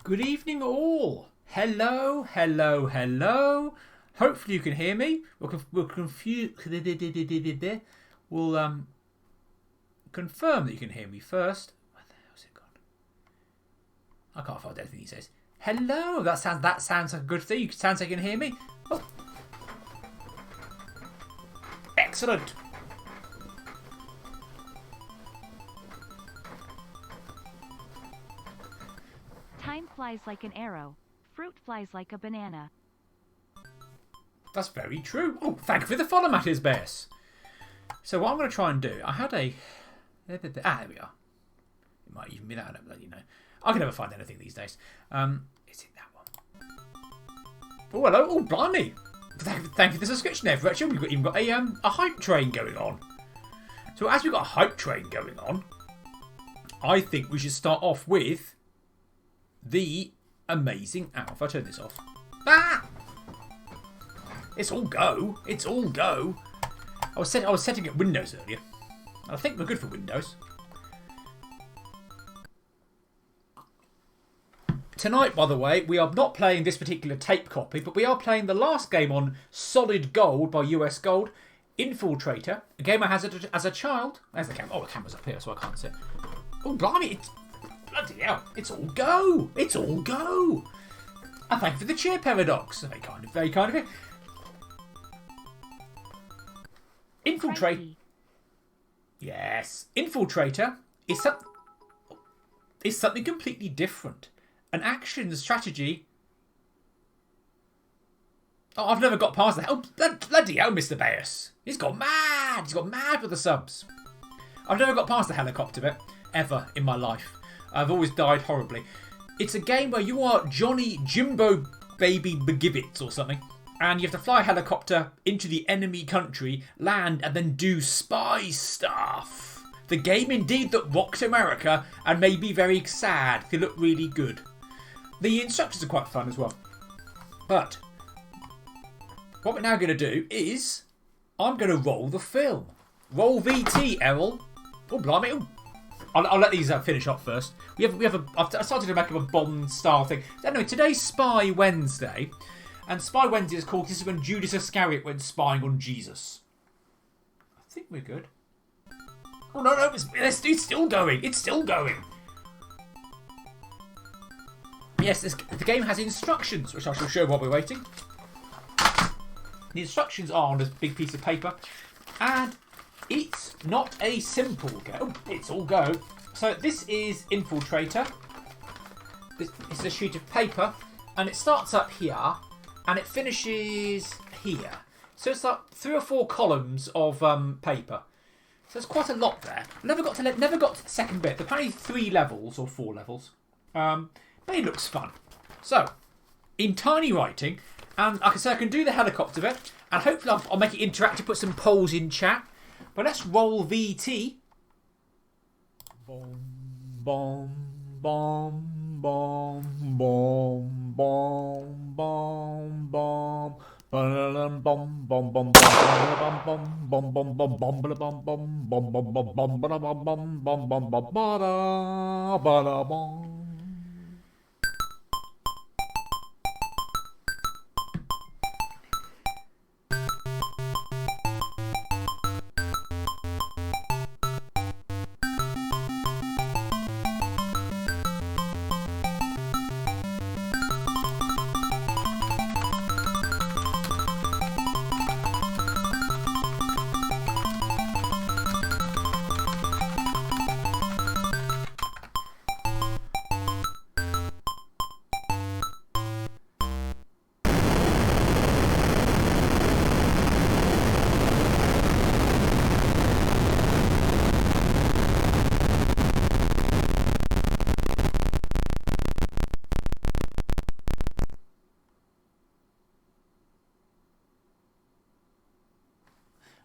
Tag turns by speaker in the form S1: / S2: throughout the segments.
S1: Good evening, all. Hello, hello, hello. Hopefully you can hear me. We'll confirm that you can hear me first. Where the hell's it gone? I can't find anything he says. Hello. That sounds like a good thing. Sounds like you can hear me. Oh, excellent.
S2: Time flies like an arrow. Fruit flies like a banana.
S1: That's very true. Oh, thank you for the follow, Matters Bears. So what I'm going to try and do, I had a... there we are. It might even be that, I don't bloody know. I can never find anything these days. Is it that one? Oh, hello. Oh, blimey. Thank you for the subscription there, Rachel. We've even got a hype train going on. So as we've got a hype train going on, I think we should start off with the amazing... Ow, if I turn this off. Ah! It's all go. It's all go. I was setting up Windows earlier. I think we're good for Windows. Tonight, by the way, we are not playing this particular tape copy, but we are playing the last game on Solid Gold by US Gold, Infiltrator, a game I had as a child. There's the camera. Oh, the camera's up here, so I can't see it. Oh, blimey, it's... bloody hell, it's all go. It's all go. And thank you for the cheer paradox. Very kind of it. Infiltrate. Yes. Infiltrator is something completely different. An action strategy. Oh, I've never got past that. Oh, bloody hell, Mr. Bass. He's gone mad. He's gone mad with the subs. I've never got past the helicopter bit, ever in my life. I've always died horribly. It's a game where you are Johnny Jimbo Baby McGibbets or something. And you have to fly a helicopter into the enemy country, land, and then do spy stuff. The game indeed that rocked America and made me very sad. They look really good. The instructions are quite fun as well. But what we're now going to do is I'm going to roll the film. Roll VT, Errol. Oh, blimey. Oh. I'll let these finish up first. I've started to make up a Bond style thing. Anyway, today's Spy Wednesday. And Spy Wednesday is called, this is when Judas Iscariot went spying on Jesus. I think we're good. Oh, no, it's still going. It's still going. Yes, the game has instructions, which I shall show while we're waiting. The instructions are on this big piece of paper. And it's not a simple go. Oh, it's all go. So this is Infiltrator. This is a sheet of paper. And it starts up here. And it finishes here. So it's like 3 or 4 columns of paper. So there's quite a lot there. Never got to the second bit. There's apparently 3 levels or 4 levels. But it looks fun. So, in tiny writing, and like I say, I can do the helicopter bit, and hopefully I'll make it interactive, put some polls in chat. But let's roll VT. Boom, boom, boom, boom, boom, boom, boom, boom. Bum bum bum bum bum bum bum bum bum bum bum bum bum bum bum bum bum bum bum bum.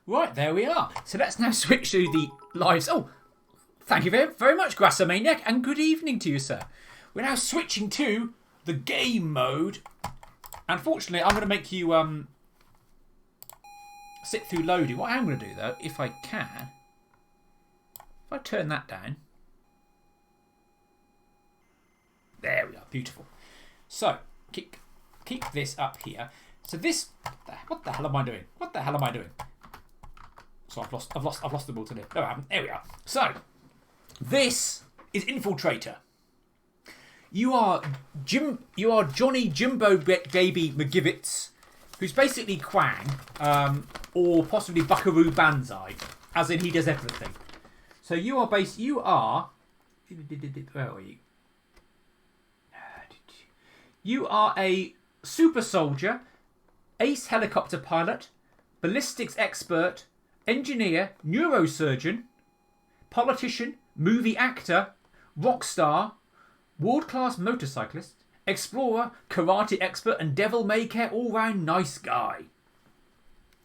S1: Right, there we are. So let's now switch to the lives. Oh, thank you very, very much, Grassamaniac, and good evening to you, sir. We're now switching to the game mode. Unfortunately, I'm going to make you sit through loading. What I'm going to do, though, if I can, if I turn that down, There we are. Beautiful. So, keep this up here. So this... What the hell am I doing? What the hell am I doing? So I've lost the ball to it. No, I haven't. There we are. So, this is Infiltrator. You are Johnny Jimbo Baby McGivitz, who's basically Quang, or possibly Buckaroo Banzai, as in he does everything. So you are where are you? You are a super soldier, ace helicopter pilot, ballistics expert, engineer, neurosurgeon, politician, movie actor, rock star, world-class motorcyclist, explorer, karate expert, and devil-may-care all-round nice guy.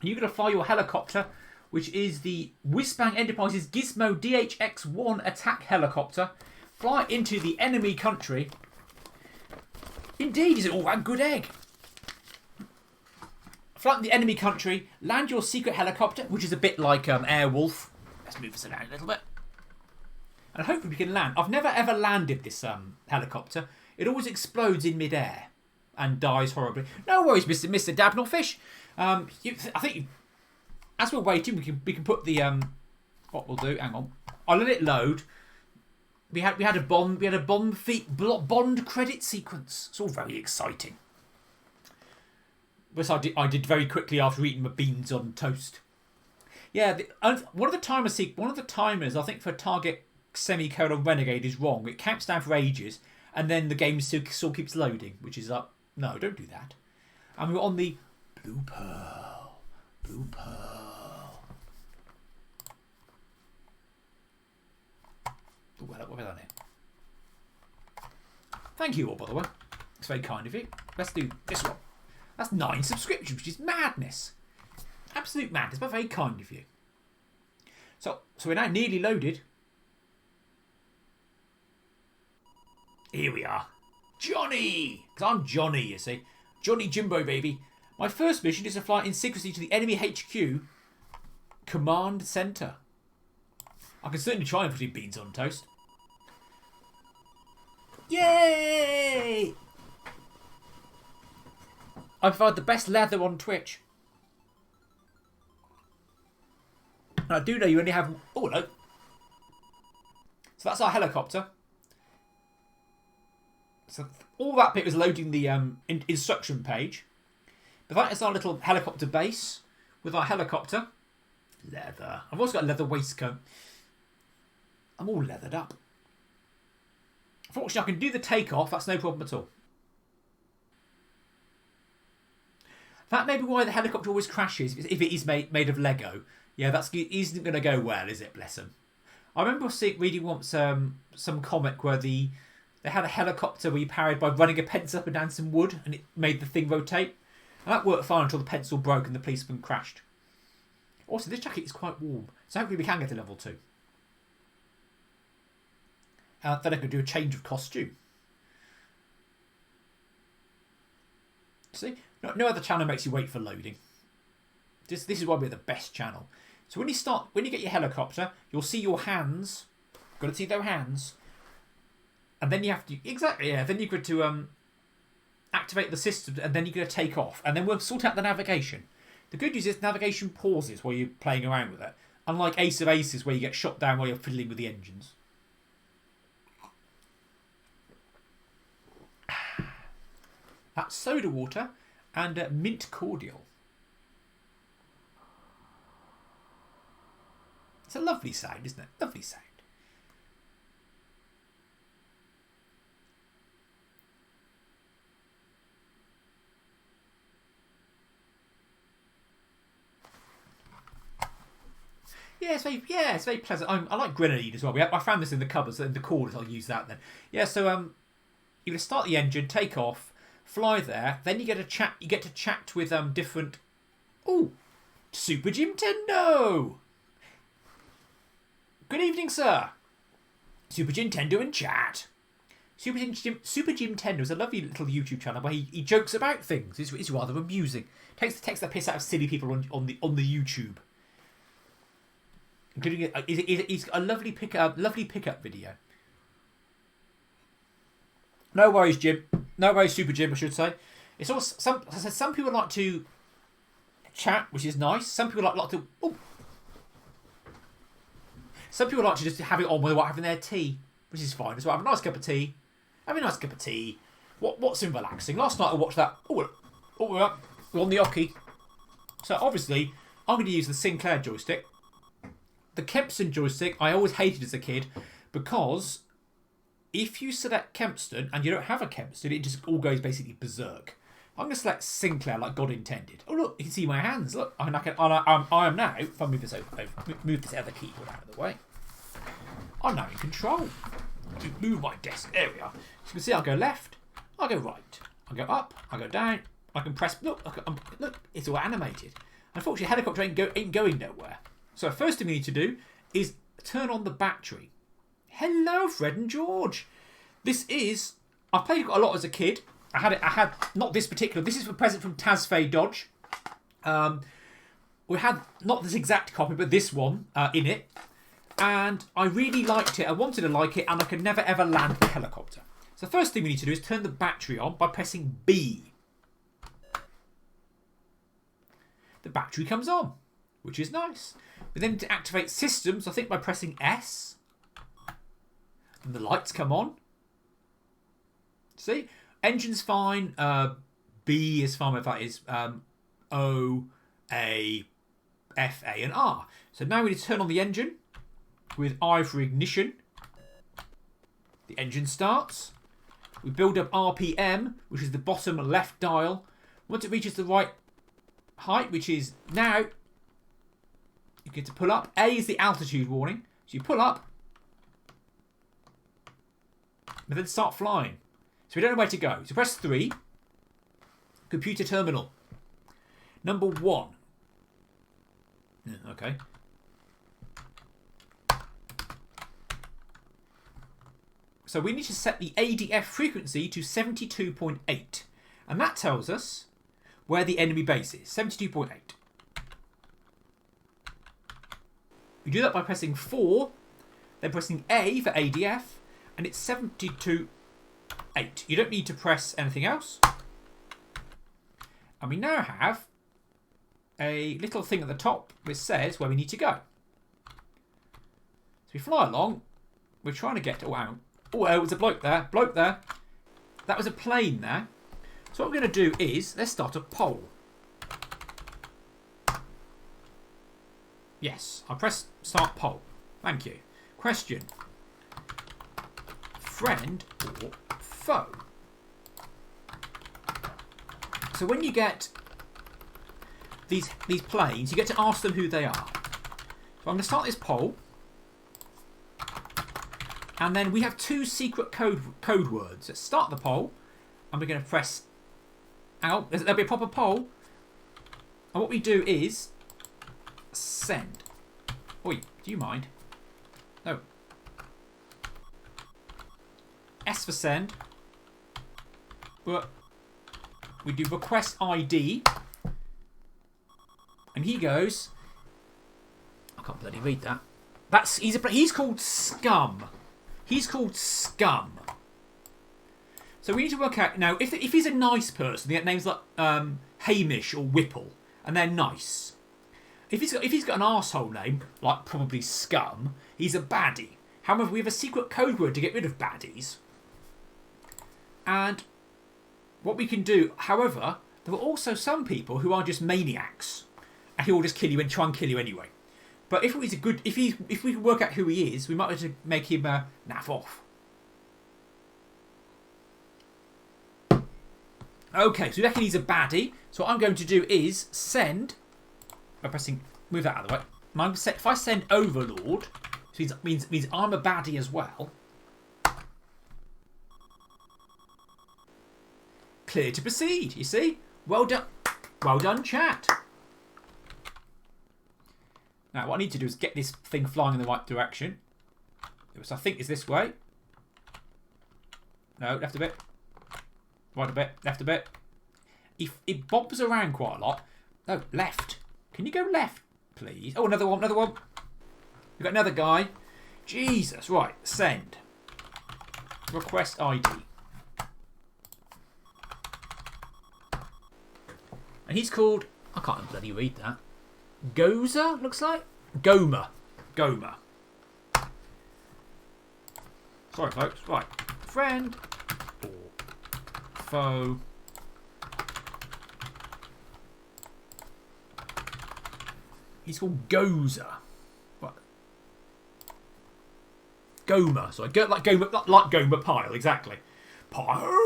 S1: And you're going to fly your helicopter, which is the Whiz-Bang Enterprises Gizmo DHX-1 attack helicopter, fly into the enemy country. Indeed, he's an all-round good egg. Fly in the enemy country, land your secret helicopter, which is a bit like Airwolf. Let's move this around a little bit. And hopefully we can land. I've never ever landed this helicopter. It always explodes in midair and dies horribly. No worries, Mr. Dabnellfish. I think as we're waiting, we can put the what we'll do. Hang on, I'll let it load. We had a Bond credit sequence. It's all very exciting. Which I did very quickly after eating my beans on toast. Yeah, one of the timers I think for Target semicolon Renegade is wrong. It counts down for ages, and then the game still keeps loading, which is up. No, don't do that. And we're on the Blue Pearl. Blue Pearl. What have I done here? Thank you all, by the way. It's very kind of you. Let's do this one. That's 9 subscriptions, which is madness. Absolute madness, but very kind of you. So we're now nearly loaded. Here we are. Johnny! Because I'm Johnny, you see. Johnny Jimbo, baby. My first mission is to fly in secrecy to the enemy HQ command centre. I can certainly try and put in beans on toast. Yay! I provide the best leather on Twitch. And I do know you only have... Oh, no. So that's our helicopter. So all that bit was loading the instruction page. But that is our little helicopter base with our helicopter. Leather. I've also got a leather waistcoat. I'm all leathered up. Fortunately, I can do the takeoff. That's no problem at all. That may be why the helicopter always crashes, if it is made of Lego. Yeah, that isn't going to go well, is it? Bless them. I remember reading once some comic where they had a helicopter where you powered by running a pencil up and down some wood, and it made the thing rotate. And that worked fine until the pencil broke and the policeman crashed. Also, this jacket is quite warm, so hopefully we can get to level 2. Then I could do a change of costume. See? No other channel makes you wait for loading. This is why we're the best channel. So when you get your helicopter, you'll see your hands. Got to see those hands. And then you have to... Exactly, yeah. Then you've got to activate the system, and then you're going to take off. And then we'll sort out the navigation. The good news is navigation pauses while you're playing around with it. Unlike Ace of Aces, where you get shot down while you're fiddling with the engines. That's soda water and mint cordial. It's a lovely sound, isn't it? Lovely sound. Yeah, it's very pleasant. I like grenadine as well. I found this in the cupboards, in the corners. I'll use that then. Yeah, so you're going to start the engine, take off, fly there. Then you get to chat with different. Oh, Super Nintendo. Good evening, sir. Super Nintendo and chat. Super Nintendo is a lovely little YouTube channel where he jokes about things. It's rather amusing. Takes the piss out of silly people on the YouTube. Including he's a lovely pickup video. No worries, Jim. No worries, Super Jim, I should say. It's also some people like to chat, which is nice. Some people like to. Oh. Some people like to just have it on while they're having their tea, which is fine as well. Have a nice cup of tea. Have a nice cup of tea. What's in relaxing? Last night I watched that. We're on the Oki. So obviously, I'm going to use the Sinclair joystick. The Kempston joystick I always hated as a kid because if you select Kempston and you don't have a Kempston, it just all goes basically berserk. I'm going to select Sinclair like God intended. Oh look, you can see my hands. Look, I am now. If I move this other keyboard out of the way, I'm now in control. Move my desk. There we are. So you can see I'll go left. I'll go right. I'll go up. I'll go down. I can press. Look, it's all animated. Unfortunately, helicopter ain't going nowhere. So first thing we need to do is turn on the battery. Hello, Fred and George. I played a lot as a kid. I had not this particular. This is a present from Tasfay Dodge. We had not this exact copy, but this one in it, and I really liked it. I wanted to like it, and I could never ever land the helicopter. So the first thing we need to do is turn the battery on by pressing B. The battery comes on, which is nice. We then need to activate systems, I think by pressing S. And the lights come on. See? Engine's fine. B is fine if that is O, A, F, A and R. So now we need to turn on the engine with I for ignition. The engine starts. We build up RPM, which is the bottom left dial. Once it reaches the right height, which is now, you get to pull up. A is the altitude warning. So you pull up, and then start flying. So we don't know where to go. So press 3. Computer terminal. Number 1. Okay. So we need to set the ADF frequency to 72.8. And that tells us where the enemy base is. 72.8. We do that by pressing 4, then pressing A for ADF, and it's 72.8. You don't need to press anything else. And we now have a little thing at the top which says where we need to go. So we fly along. We're trying to get to... Wow. Oh, it was a bloke there. That was a plane there. So what we're going to do is, let's start a poll. Yes, I'll press start poll. Thank you. Question. Friend or foe? So when you get these planes, you get to ask them who they are. So I'm going to start this poll. And then we have 2 secret code words. Let's start the poll. And we're going to press out. There'll be a proper poll. And what we do is send. Oi, do you mind? No. S for send. We do request ID. And he goes... I can't bloody read that. He's called Scum. He's called Scum. So we need to work out... Now, if he's a nice person, they get names like Hamish or Whipple, and they're nice. If he's got an arsehole name, like probably Scum, he's a baddie. However, we have a secret code word to get rid of baddies. And what we can do, however, there are also some people who are just maniacs, and he will just kill you and try and kill you anyway. But if we can work out who he is, we might have to make him naff off. Okay, so we reckon he's a baddie. So what I'm going to do is send by pressing move that out of the way. If I send Overlord, so it means I'm a baddie as well. Clear to proceed. You see, well done, chat. Now, what I need to do is get this thing flying in the right direction. Which I think is this way. No, left a bit. Right a bit. Left a bit. It bobs around quite a lot. No, left. Can you go left, please? Oh, another one. We've got another guy. Jesus. Right, send. Request ID. And he's called... I can't bloody read that. Gozer, looks like? Gomer. Gomer. Sorry, folks. Right. Friend or foe. He's called Gozer. What? Gomer. Sorry. Like Gomer, like Gomer Pyle, exactly. Pyle.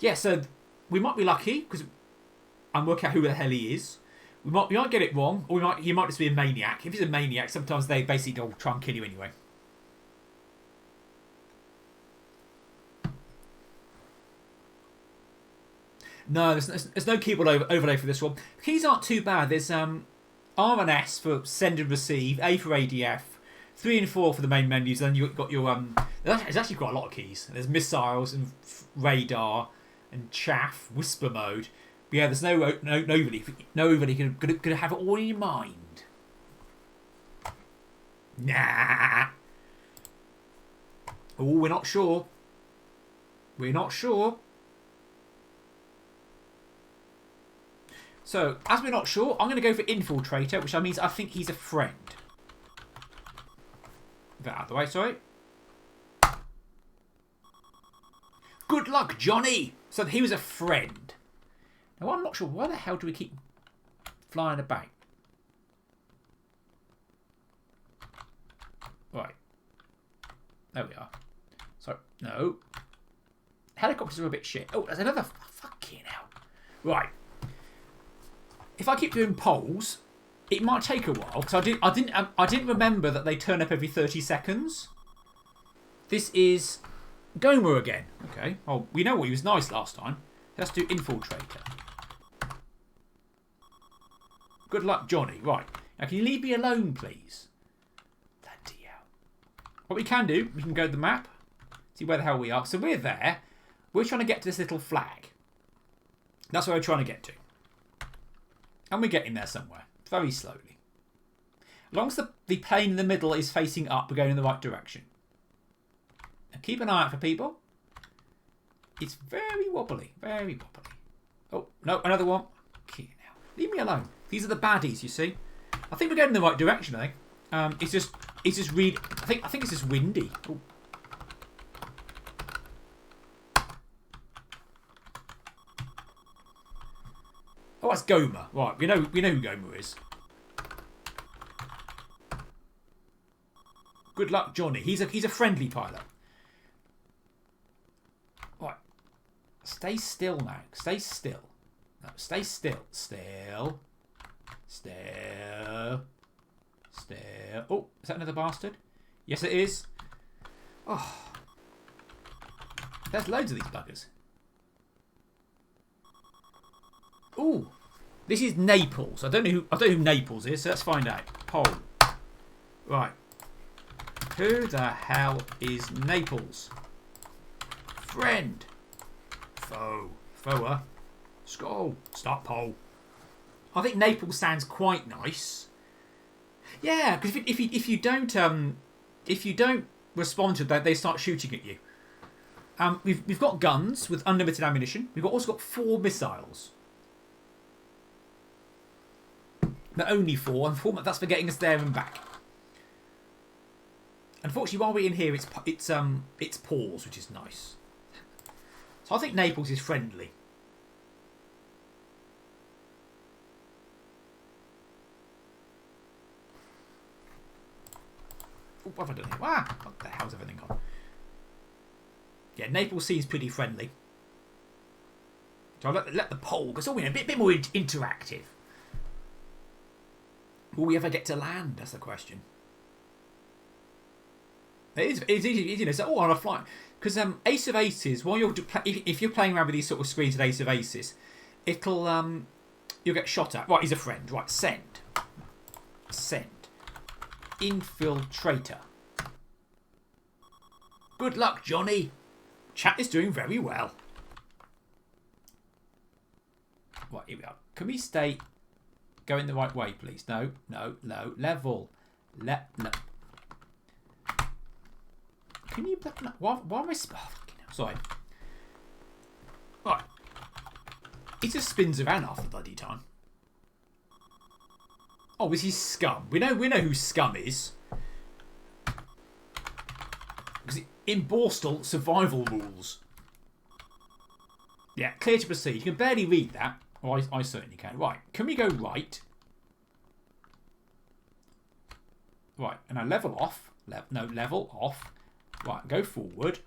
S1: Yeah, so we might be lucky because I'm working out who the hell he is. We might get it wrong, or he might just be a maniac. If he's a maniac, sometimes they basically all try and kill you anyway. No, there's no keyboard overlay for this one. The keys aren't too bad. There's R and S for send and receive, A for ADF, 3 and 4 for the main menus. Then you've got your there's actually quite a lot of keys. There's missiles and radar and chaff, whisper mode. But yeah, there's nobody gonna have it all in your mind. Nah. Oh, we're not sure. We're not sure. So, as we're not sure, I'm going to go for Infiltrator, which means I think he's a friend. Get that out of the way, sorry. Good luck, Johnny! So he was a friend. Now, I'm not sure. Why the hell do we keep flying about? Right. There we are. So, no. Helicopters are a bit shit. Oh, there's another. Fucking hell. Right. If I keep doing polls, it might take a while because I didn't remember that they turn up every 30 seconds. This is Gomer again. Okay. Oh, we know what he was nice last time. Let's do Infiltrator. Good luck, Johnny. Right. Now, can you leave me alone, please? Bloody hell. What we can do, we can go to the map, see where the hell we are. So we're there. We're trying to get to this little flag. That's where we're trying to get to. And we're getting there somewhere. Very slowly. As long as the plane in the middle is facing up, we're going in the right direction. Now keep an eye out for people. It's very wobbly. Very wobbly. Oh, no, another one. Okay, now. Leave me alone. These are the baddies, you see. I think we're going in the right direction, I think. It's just really... I think it's just windy. Ooh. Oh, that's Gomer. Right, we know who Gomer is. Good luck, Johnny. He's a friendly pilot. Right. Stay still now. Stay still. No, stay still. Still. Still. Still. Oh, is that another bastard? Yes, it is. Oh. There's loads of these buggers. Ooh, this is Naples. I don't know who Naples is, so let's find out. Poll. Right. Who the hell is Naples? Friend. Foe. Foe. Skull. Stop poll. I think Naples sounds quite nice. Yeah, because if you don't respond to that, they start shooting at you. We've got guns with unlimited ammunition. We've also got 4 missiles. But only 4, and that's for getting us there and back. Unfortunately, while we're in here, it's pause, which is nice. So I think Naples is friendly. Oh, what have I done here? Ah, what the hell's everything gone? Yeah, Naples seems pretty friendly. So I'll let the poll go. So a bit more interactive. Will we ever get to land? That's the question. It's easy, you know. So, on a flight, because Ace of Aces. While if you're playing around with these sort of screens at Ace of Aces, it'll you'll get shot at. Right, he's a friend. Right, send. Infiltrator. Good luck, Johnny. Chat is doing very well. Right, here we are. Can we stay? Going the right way, please. No. Level. No. Can you... Why am I... Sorry. Right. It just spins around half the bloody time. Oh, this is Scum. We know who Scum is. Because in Borstal, survival rules. Yeah, clear to proceed. You can barely read that. Oh, I certainly can. Right, can we go right? Right, and I level off. No, level off. Right, go forward.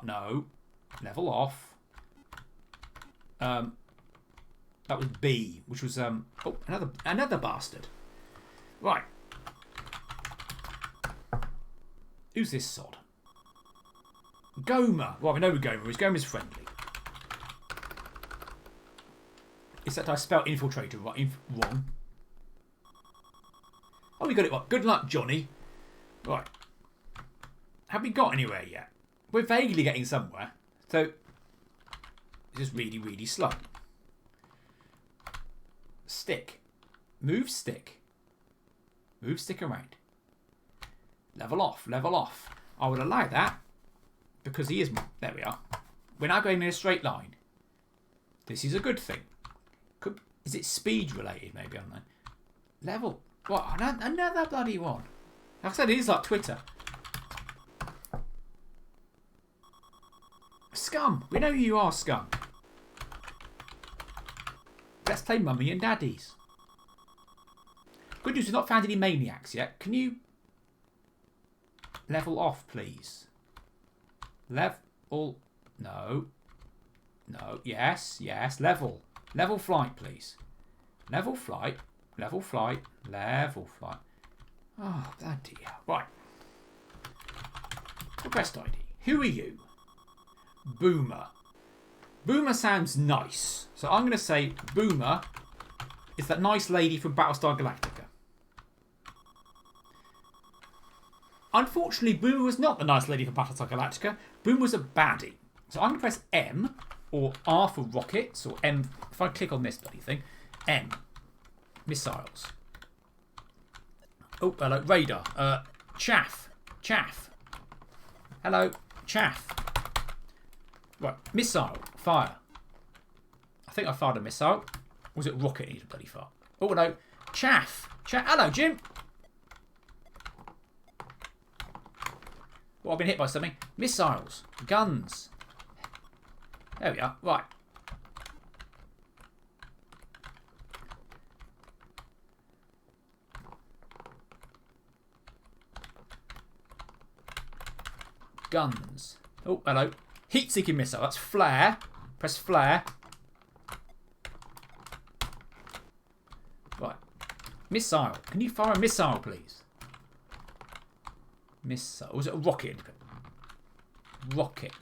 S1: No, level off. That was B, which was oh, another bastard. Right. Who's this sod? Gomer. Well, we know who Gomer is. Gomer's friendly. Except I spelled Infiltrator wrong. Oh, we got it right. Good luck, Johnny. Right. Have we got anywhere yet? We're vaguely getting somewhere. So, it's just really, really slow. Stick. Move stick. Move stick around. Level off. Level off. I would allow that because he is... There we are. We're now going in a straight line. This is a good thing. Is it speed related maybe? I don't know. Level. What? Another bloody one. Like I said, it is like Twitter. Scum. We know who you are, Scum. Let's play Mummy and Daddies. Good news, we've not found any maniacs yet. Can you level off, please? Level. No. No. Yes. Yes. Level. Level flight, please. Level flight. Level flight. Level flight. Oh, bloody hell. Right. Request ID. Who are you? Boomer. Boomer sounds nice. So I'm going to say Boomer is that nice lady from Battlestar Galactica. Unfortunately, Boomer was not the nice lady from Battlestar Galactica. Boomer was a baddie. So I'm going to press M or R for rockets or M. If I click on this bloody thing, M. Missiles. Oh, hello. Radar. Chaff. Chaff. Hello. Chaff. Right. Missile. Fire. I think I fired a missile. Or was it rocket needed bloody fire? Oh, hello. Chaff. Chaff. Hello, Jim. Well, I've been hit by something. Missiles. Guns. There we are. Right. Guns. Oh, hello. Heat-seeking missile. That's flare. Press flare. Right. Missile. Can you fire a missile, please? Missile. Was it a rocket? Rocket.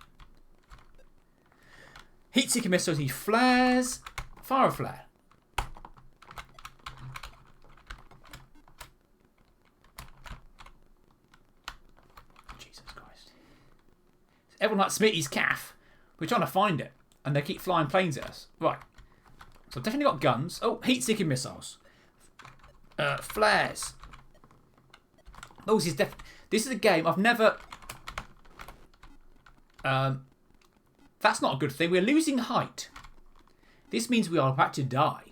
S1: Heat-seeking missiles need flares. Fire a flare. Jesus Christ. Everyone likes Smitty's calf. We're trying to find it. And they keep flying planes at us. Right. So I've definitely got guns. Oh, heat-seeking missiles. Flares. Oh, this is a game I've never... That's not a good thing. We're losing height. This means we are about to die.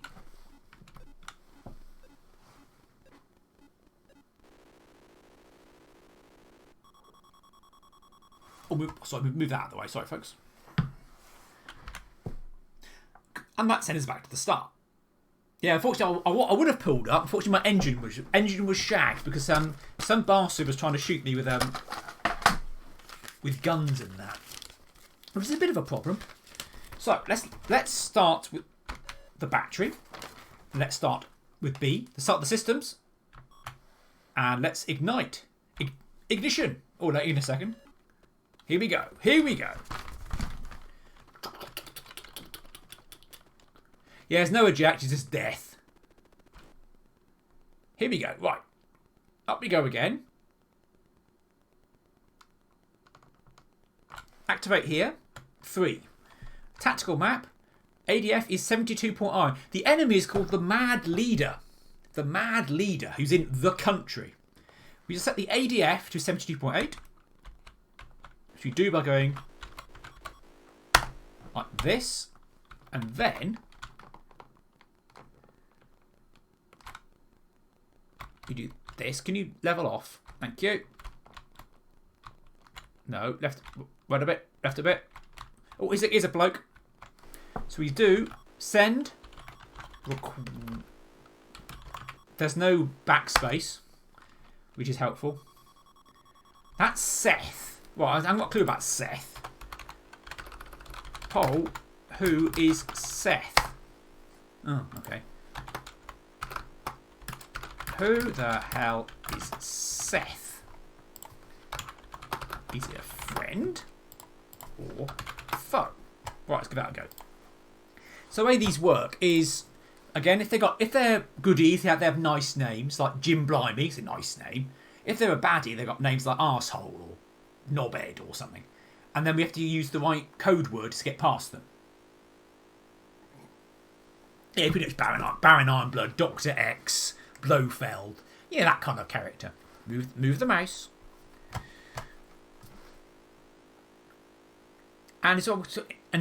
S1: Oh, sorry, move that out of the way. Sorry, folks. And that sends us back to the start. Yeah, unfortunately, I would have pulled up. Unfortunately, my engine was shagged because some bastard was trying to shoot me with guns and that, which is a bit of a problem. So let's start with the battery. Let's start with B. Let's start the systems, and let's ignite. Ignition. Oh, no, in a second. Here we go. Here we go. Yeah, there's no eject, it's just death. Here we go. Right. Up we go again. Activate here. 3. Tactical map. ADF is 72.9. The enemy is called the Mad Leader. The Mad Leader, who's in the country. We just set the ADF to 72.8. you do by going like this, and then you do this. Can you level off? Thank you. No, left, right a bit, left a bit. Oh, here's a bloke. So we do send. There's no backspace, which is helpful. That's Seth. Well, I haven't got a clue about Seth. Poll, who is Seth? Oh, okay. Who the hell is Seth? Is he a friend or foe? Right, let's give that a go. So the way these work is, again, if they're goodies, they have nice names like Jim Blimey. It's a nice name. If they're a baddie, they've got names like arsehole or knobhead or something. And then we have to use the right code word to get past them. Yeah, pretty much Baron Ironblood, Dr. X, Blofeld. Yeah, that kind of character. Move the mouse. And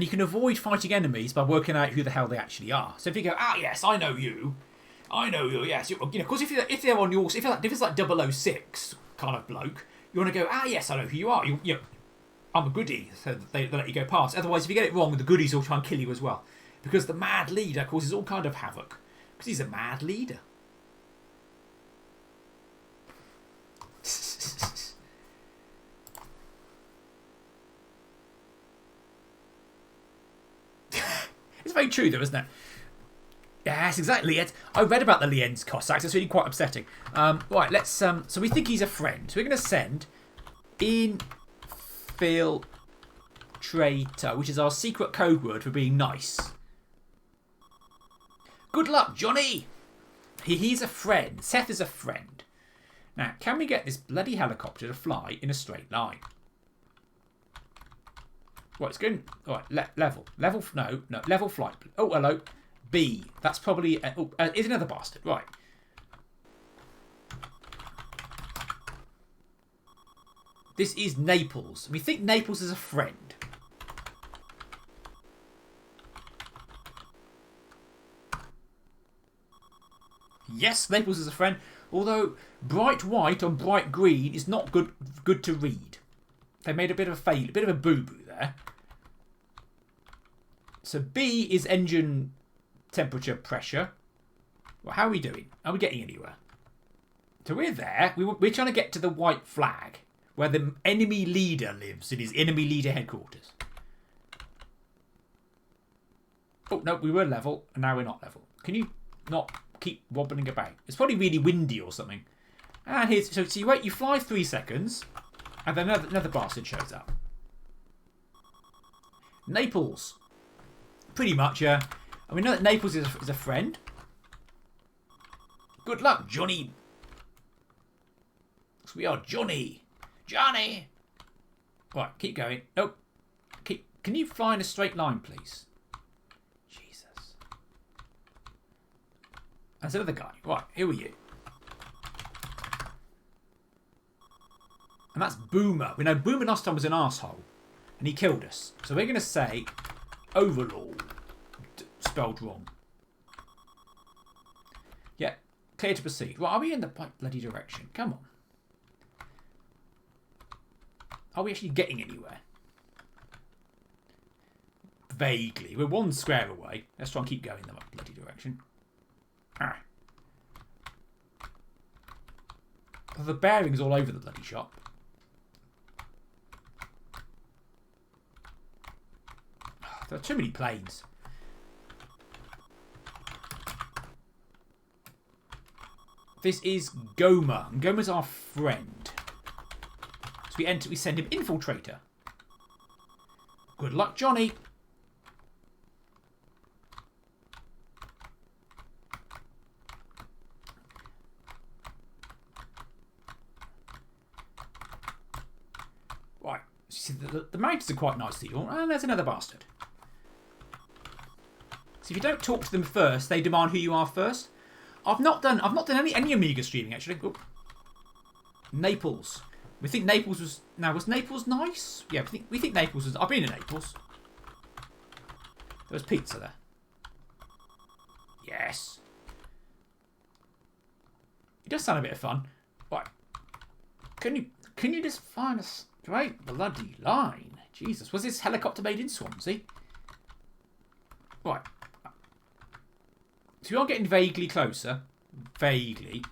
S1: you can avoid fighting enemies by working out who the hell they actually are. So if you go, yes, I know you, yes, of course, if they're on yours, if it's like 006 kind of bloke, you want to go, yes, I know who you are. I'm a goodie, so they let you go past. Otherwise, if you get it wrong, the goodies will try and kill you as well, because the mad leader causes all kind of havoc because he's a mad leader. It's very true, though, isn't it? Yes, exactly. I read about the Lien's Cossacks. It's really quite upsetting. Right, let's. So we think he's a friend. So we're going to send Infiltrator, which is our secret code word for being nice. Good luck, Johnny. He's a friend. Seth is a friend. Now, can we get this bloody helicopter to fly in a straight line? Right, it's going. All right, level. No, level flight. Oh, hello. B. That's probably. Is another bastard. Right. This is Naples. We think Naples is a friend. Yes, Naples is a friend. Although bright white on bright green is not good to read. They made a bit of a fail, a bit of a boo-boo there. So B is engine temperature pressure. Well, how are we doing? Are we getting anywhere? So we're there. We're trying to get to the white flag, where the enemy leader lives in his enemy leader headquarters. Oh, no, we were level, and now we're not level. Can you not keep wobbling about? It's probably really windy or something. And here's... So you wait, you fly 3 seconds, and then another bastard shows up. Naples. Pretty much, yeah. And we know that Naples is a friend. Good luck, Johnny. So we are Johnny. Johnny! Right, keep going. Nope. Can you fly in a straight line, please? Jesus. That's another guy. Right, here are you. And that's Boomer. We know Boomer last time was an arsehole. And he killed us. So we're going to say Overlord. Spelled wrong. Yeah, clear to proceed. Right, are we in the right bloody direction? Come on. Are we actually getting anywhere? Vaguely. We're 1 square away. Let's try and keep going in the right bloody direction. Ah. The bearings all over the bloody shop. There are too many planes. This is Gomer. And Gomer's our friend. So we send him Infiltrator. Good luck, Johnny. Right. See, the mountains are quite nicely drawn. And there's another bastard. So if you don't talk to them first, they demand who you are first. I've not done any Amiga streaming actually. Oop. Naples. We think Naples was... Now, was Naples nice? Yeah, we think Naples was... I've been in Naples. There was pizza there. Yes. It does sound a bit of fun. Right. Can you just find a straight bloody line? Jesus. Was this helicopter made in Swansea? Right. So we are getting vaguely closer. Vaguely.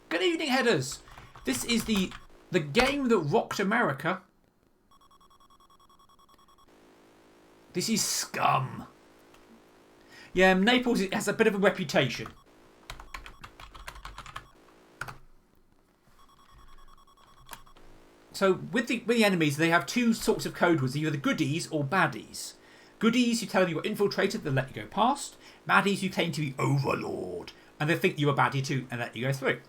S1: Good evening, headers. This is the game that rocked America. This is scum. Yeah, Naples has a bit of a reputation. So with the enemies, they have two sorts of code words: either the goodies or baddies. Goodies, you tell them you're infiltrated, they'll let you go past. Baddies, you claim to be overlord, and they think you're a baddie too, and let you go through.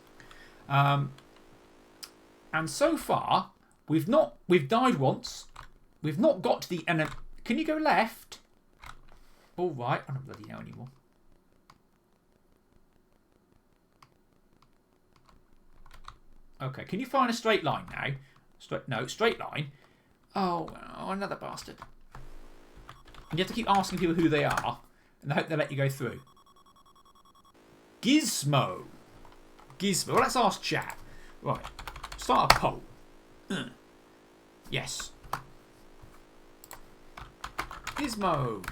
S1: And so far, we've died once. We've not got to the enemy. Can you go left? All right, I don't bloody know anymore. Okay, can you find a straight line now? Straight line. Oh, another bastard. And you have to keep asking people who they are, and I hope they let you go through. Gizmo. Well, let's ask chat. Right. Start a poll. Yes. Gizmo.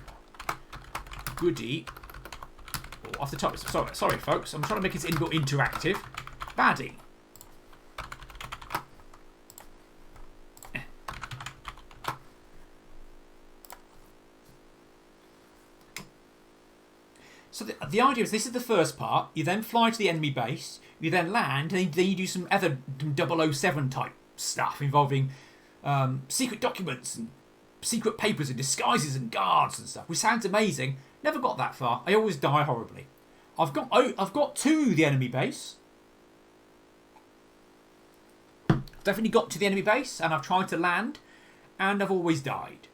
S1: Goodie. Oh, off the top. Sorry, folks. I'm trying to make it inbuilt interactive. Baddie. So the idea is this is the first part. You then fly to the enemy base. You then land, and then you do some other 007 type stuff involving secret documents and secret papers and disguises and guards and stuff, which sounds amazing. Never got that far. I always die horribly. I've got to the enemy base. Definitely got to the enemy base, and I've tried to land, and I've always died.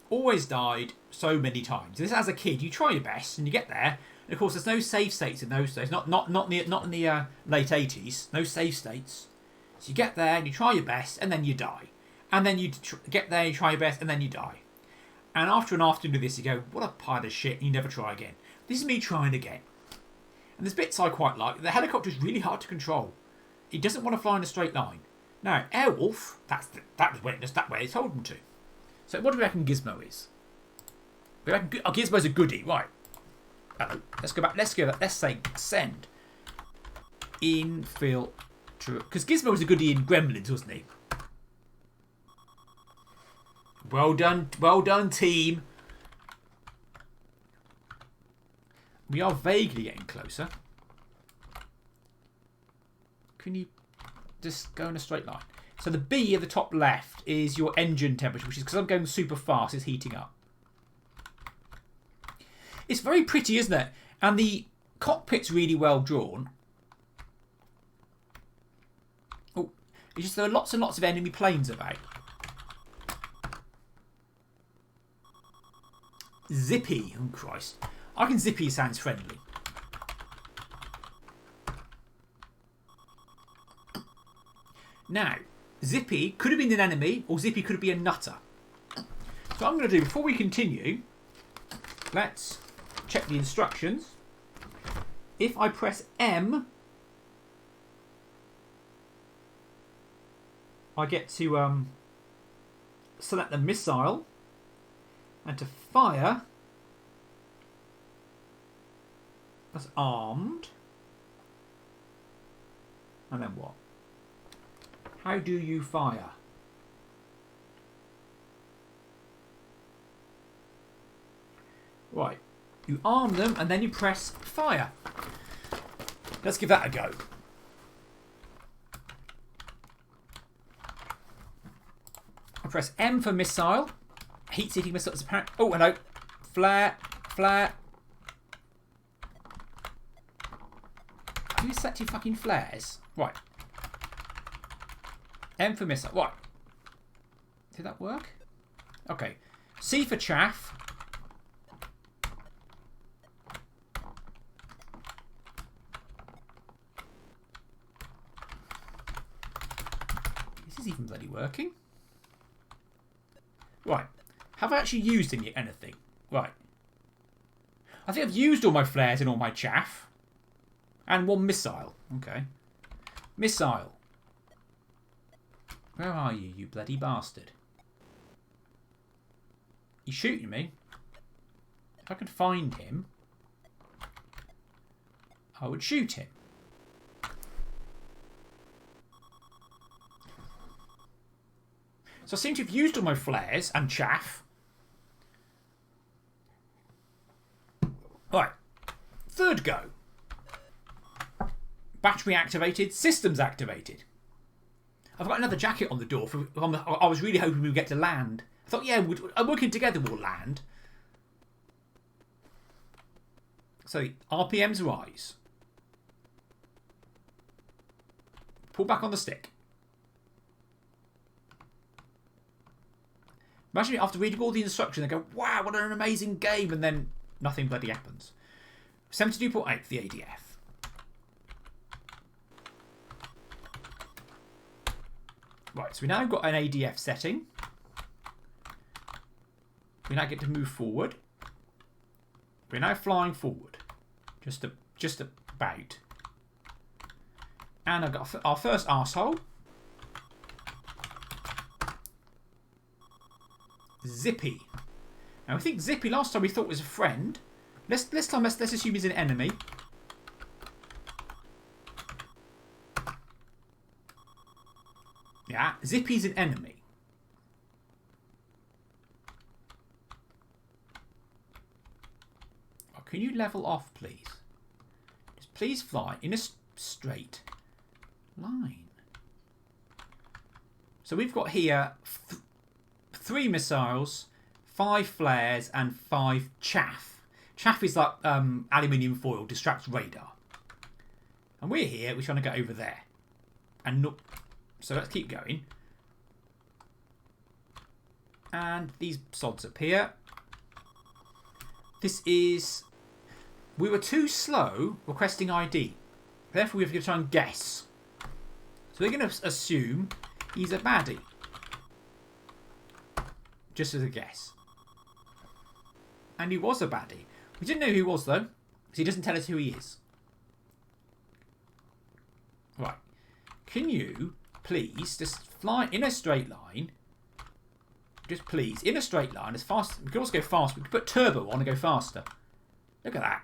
S1: Always died so many times. This as a kid, you try your best, and you get there. And of course, there's no save states in those days. Not in the late 80s. No save states. So you get there and you try your best, and then you die. And then you get there, you try your best, and then you die. And after an afternoon of this, you go, what a pile of shit, and you never try again. This is me trying again. And there's bits I quite like. The helicopter is really hard to control. It doesn't want to fly in a straight line. Now, Airwolf, that way it's told him to. So what do we reckon Gizmo is? We reckon Gizmo's a goodie, right? Let's go back. Let's say send. Infiltrator. Because Gizmo was a goodie in Gremlins, wasn't he? Well done, team. We are vaguely getting closer. Can you just go in a straight line? So the B at the top left is your engine temperature, which is because I'm going super fast, it's heating up. It's very pretty, isn't it? And the cockpit's really well drawn. Oh, it's just there are lots and lots of enemy planes about. Zippy. Oh, Christ. I reckon Zippy sounds friendly. Now, Zippy could have been an enemy, or Zippy could be a nutter. So what I'm going to do, before we continue, let's check the instructions. If I press M, I get to select the missile, and to fire, that's armed. And then what? How do you fire? Right. You arm them and then you press fire. Let's give that a go. I press M for missile. Heat-seeking missile is apparent. Oh, hello. Flare. Flare. Have you set your fucking flares? Right. M for missile. What? Did that work? Okay. C for chaff. bloody working. Right. Have I actually used anything? Right. I think I've used all my flares and all my chaff. And one missile. Okay. Missile. Where are you, you bloody bastard? He's shooting me. If I could find him, I would shoot him. So I seem to have used all my flares and chaff. Right. Third go. Battery activated. Systems activated. I've got another jacket on the door. I was really hoping we would get to land. I thought, yeah, working together we'll land. So RPMs rise. Pull back on the stick. Imagine after reading all the instructions, they go, wow, what an amazing game, and then nothing bloody happens. 72.8 for the ADF. Right, so we now got an ADF setting. We now get to move forward. We're now flying forward. Just about. And I've got our first arsehole. Zippy. Now I think Zippy last time we thought was a friend. Let's assume he's an enemy. Yeah, Zippy's an enemy. Oh, can you level off, please? Just please fly in a straight line. So we've got here 3 missiles, 5 flares, and 5 chaff. Chaff is like aluminium foil, distracts radar. And we're here, we're trying to get over there. And look. So let's keep going. And these sods appear. This is... We were too slow requesting ID. Therefore we have to try and guess. So we're going to assume he's a baddie. Just as a guess. And he was a baddie. We didn't know who he was though. Because he doesn't tell us who he is. Right. Can you... please, just fly in a straight line. Just please, in a straight line as fast. We can also go fast. We can put turbo on and go faster. Look at that.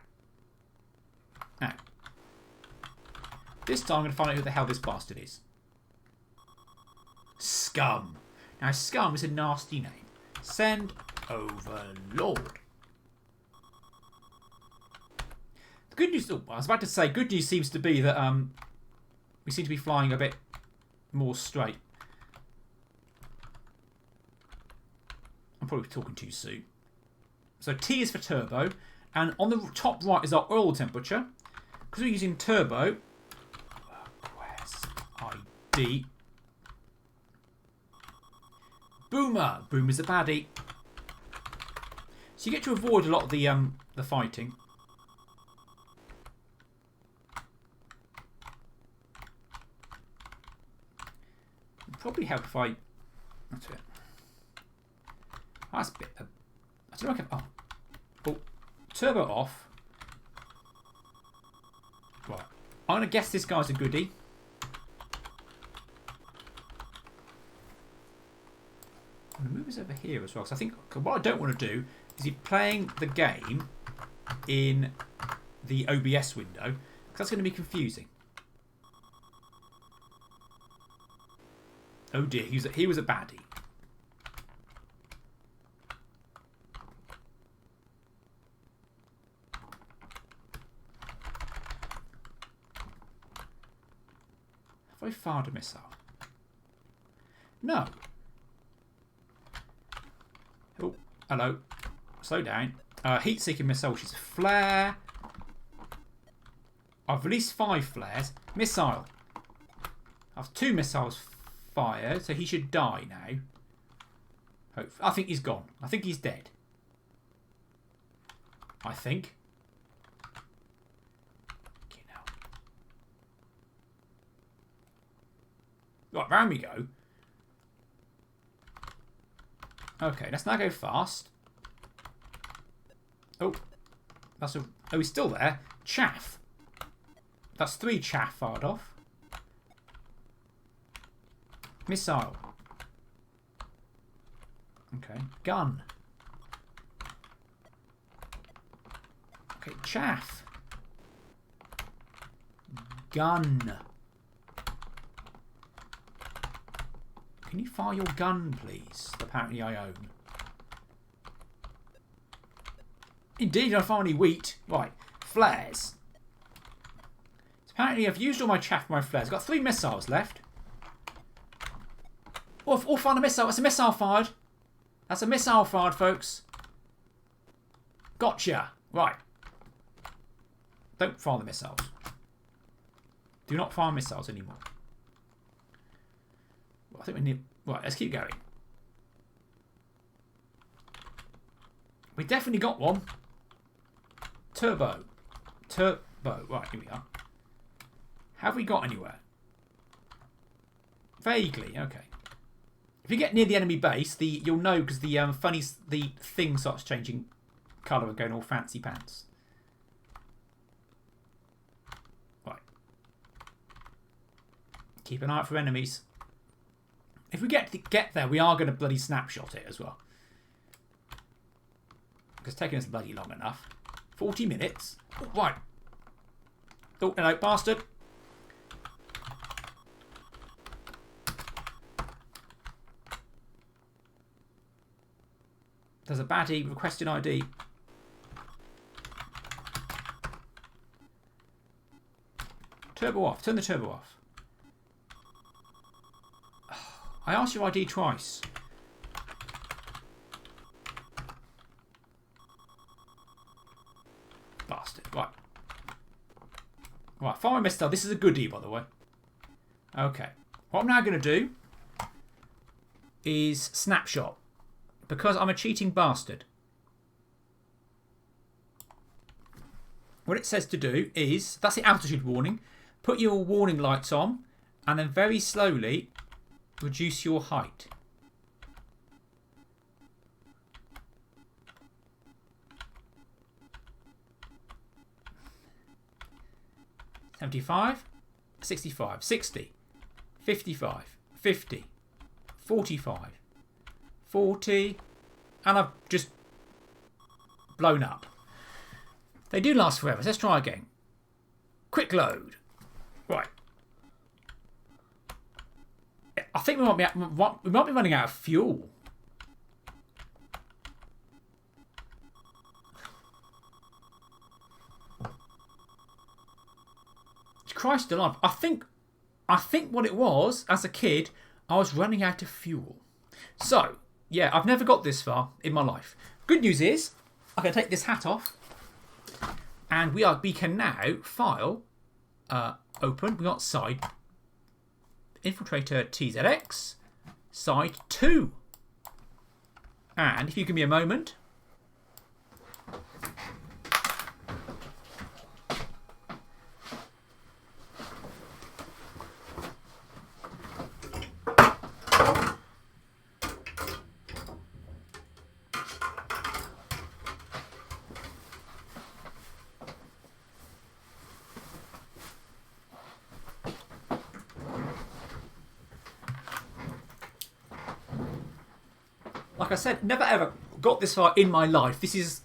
S1: Now, this time I'm going to find out who the hell this bastard is. Scum. Now, Scum is a nasty name. Send Overlord. The good news, I was about to say, good news seems to be that we seem to be flying a bit more straight. I'm probably talking too soon. So T is for turbo, and on the top right is our oil temperature. Because we're using turbo, request ID. Boomer. Boomer's a baddie. So you get to avoid a lot of the fighting. Probably help if I... That's it. That's a bit... I don't know if I can... Oh. Turbo off. Right. I'm going to guess this guy's a goodie. I'm going to move this over here as well. Because I think what I don't want to do is be playing the game in the OBS window. Because that's going to be confusing. Oh dear, he was a baddie. Have I fired a missile? No. Oh, hello. Slow down. Heat-seeking missile, which is a flare. I've released 5 flares. Missile. I've 2 missiles fired, so he should die now. I think he's gone. I think he's dead. I think. Okay, now. Right, round we go. Okay, let's now go fast. Oh, that's a... Oh, he's still there. Chaff. That's 3 chaff fired off. Missile. Okay, gun. Okay, chaff. Gun. Can you fire your gun, please? Apparently I own. Indeed, I found any wheat. Right, flares. So apparently I've used all my chaff for my flares. I've got 3 missiles left. Oh, I've found a missile. That's a missile fired. That's a missile fired, folks. Gotcha. Right. Don't fire the missiles. Do not fire missiles anymore. Well, I think we need... Right, let's keep going. We definitely got one. Turbo. Right, here we are. Have we got anywhere? Vaguely, okay. If you get near the enemy base, you'll know because the thing starts changing colour and going all fancy pants. Right. Keep an eye out for enemies. If we get there, we are going to bloody snapshot it as well. Because it's taking us bloody long enough. 40 minutes. Oh, right. Oh, hello, bastard. There's a baddie requesting ID. Turbo off. Turn the turbo off. I asked your ID twice. Bastard. Right. Right, fire missile. This is a goodie, by the way. Okay. What I'm now going to do is snapshot. Because I'm a cheating bastard. What it says to do is, that's the altitude warning. Put your warning lights on and then very slowly reduce your height. $75, $65, $60, $55, $50, $45, $40, and I've just blown up. They do last forever. So let's try again. Quick load. Right. I think we might be running out of fuel. Christ alive. I think what it was, as a kid, I was running out of fuel. So, yeah, I've never got this far in my life. Good news is, I can take this hat off. And we can now file open. We got side Infiltrator TZX side 2. And if you give me a moment. Like I said, never ever got this far in my life. This is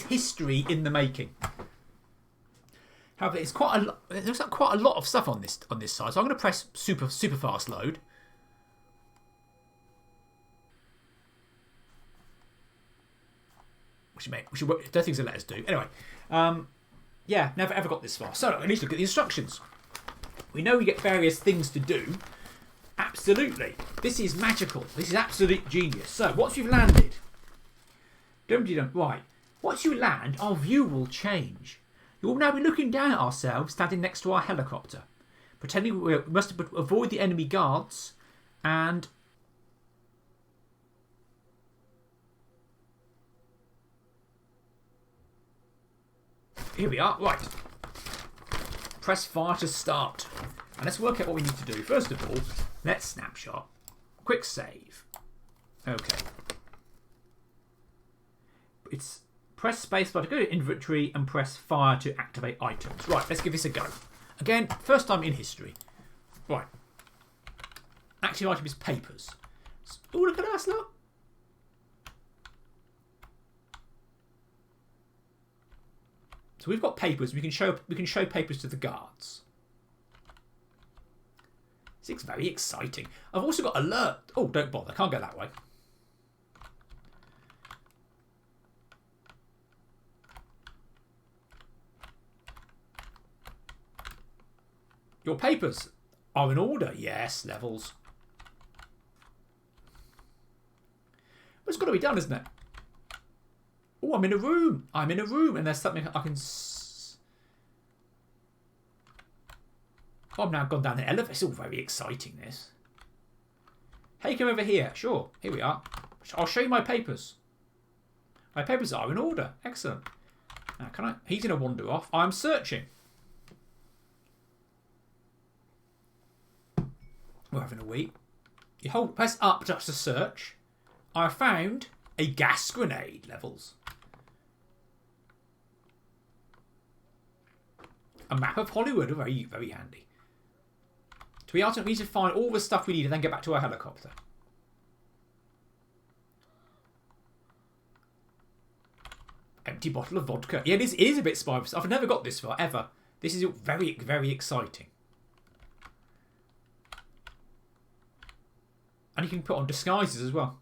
S1: history in the making. However, it's quite a lot. There's quite a lot of stuff on this side, so I'm going to press super fast load. Which I don't think it's going to let us do. Anyway, yeah, never ever got this far. So I need to look at the instructions. We know we get various things to do. Absolutely. This is magical. This is absolute genius. So, once you've landed... Right. Once you land, our view will change. You will now be looking down at ourselves, standing next to our helicopter. Pretending we must avoid the enemy guards. And... Here we are. Right. Press fire to start. And let's work out what we need to do. First of all, let's snapshot. Quick save. Okay. It's press spacebar to go to inventory and press fire to activate items. Right, let's give this a go. Again, first time in history. Right. Active item is papers. Oh, look at us, look. So we've got papers. We can show papers to the guards. This is very exciting. I've also got alert. Oh, don't bother. Can't go that way. Your papers are in order. Yes, levels. But it's got to be done, isn't it? Oh, I'm in a room. I'm in a room, and there's something I can. Oh, I've now gone down the elevator. It's all very exciting, this. Hey, come over here. Sure. Here we are. I'll show you my papers. My papers are in order. Excellent. Now, can I? He's going to wander off. I'm searching. We're having a wee. You press up just to search. I found a gas grenade. Levels. A map of Hollywood. Very, very handy. So we need to find all the stuff we need and then get back to our helicopter. Empty bottle of vodka. Yeah, it is a bit spy stuff. I've never got this far, ever. This is very, very exciting. And you can put on disguises as well.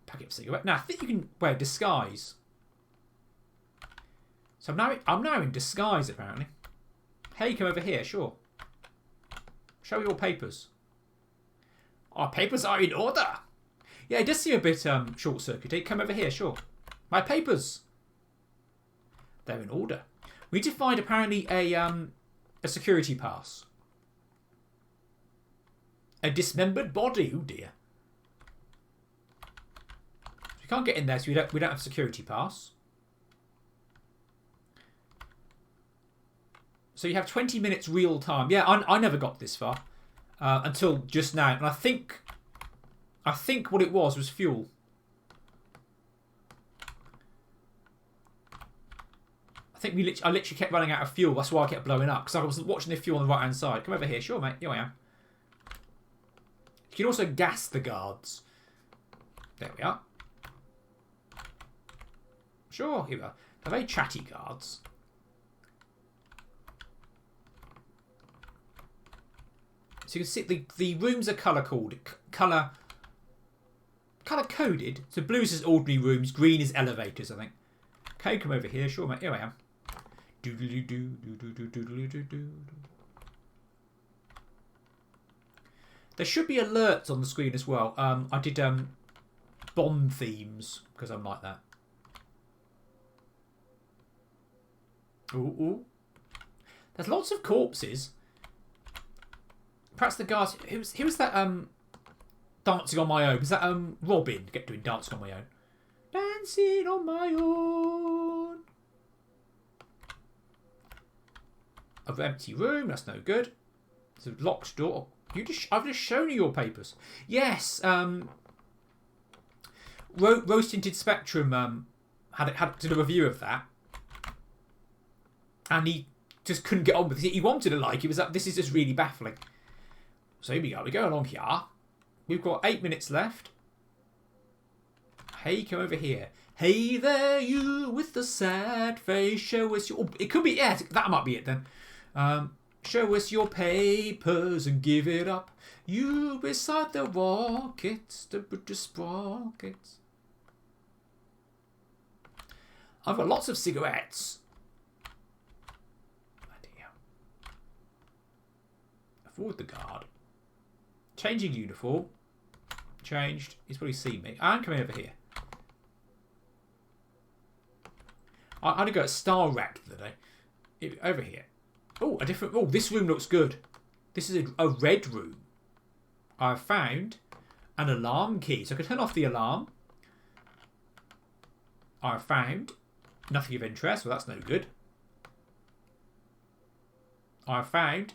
S1: Packet of cigarette. Now, I think you can wear disguise. So I'm now in disguise, apparently. Hey, come over here, sure. Show your papers. Our papers are in order. Yeah, it does seem a bit short-circuited. Come over here, sure. My papers. They're in order. We need to find, apparently, a security pass. A dismembered body. Oh, dear. We can't get in there, so we don't have a security pass. So you have 20 minutes real time. Yeah, I never got this far until just now, and I think what it was fuel. I think I literally kept running out of fuel. That's why I kept blowing up because I was watching the fuel on the right hand side. Come over here, sure, mate. Here I am. You can also gas the guards. There we are. Sure, here we are. They're very chatty guards. So you can see the rooms are colour coded. So blue is ordinary rooms, green is elevators, I think. Okay, come over here, sure, mate. Here I am. Doodly doo, doodly doo, doodly doo, doo. There should be alerts on the screen as well. I did Bond themes because I'm like that. Ooh, ooh. There's lots of corpses. Perhaps the guards. Who was that? Dancing on My Own. Was that Robin? Get doing Dancing on My Own. Dancing on my own. An empty room. That's no good. It's a locked door. I've just shown you your papers. Yes. Rose Tinted Spectrum did a review of that, and he just couldn't get on with it. He wanted to like it. Was that this is just really baffling. So here we go. We go along here. We've got 8 minutes left. Hey, come over here. Hey there, you with the sad face. Show us your. Oh, it could be. Yeah, that might be it then. Show us your papers and give it up. You beside the rockets, the British sprockets. I've got lots of cigarettes. Oh dear. Avoid the guard. Changing uniform. Changed. He's probably seen me. I'm coming over here. I had to go at Star Wreck the other day. Over here. Oh, a different. Oh, this room looks good. This is a red room. I've found an alarm key. So I can turn off the alarm. I've found nothing of interest. Well, that's no good. I've found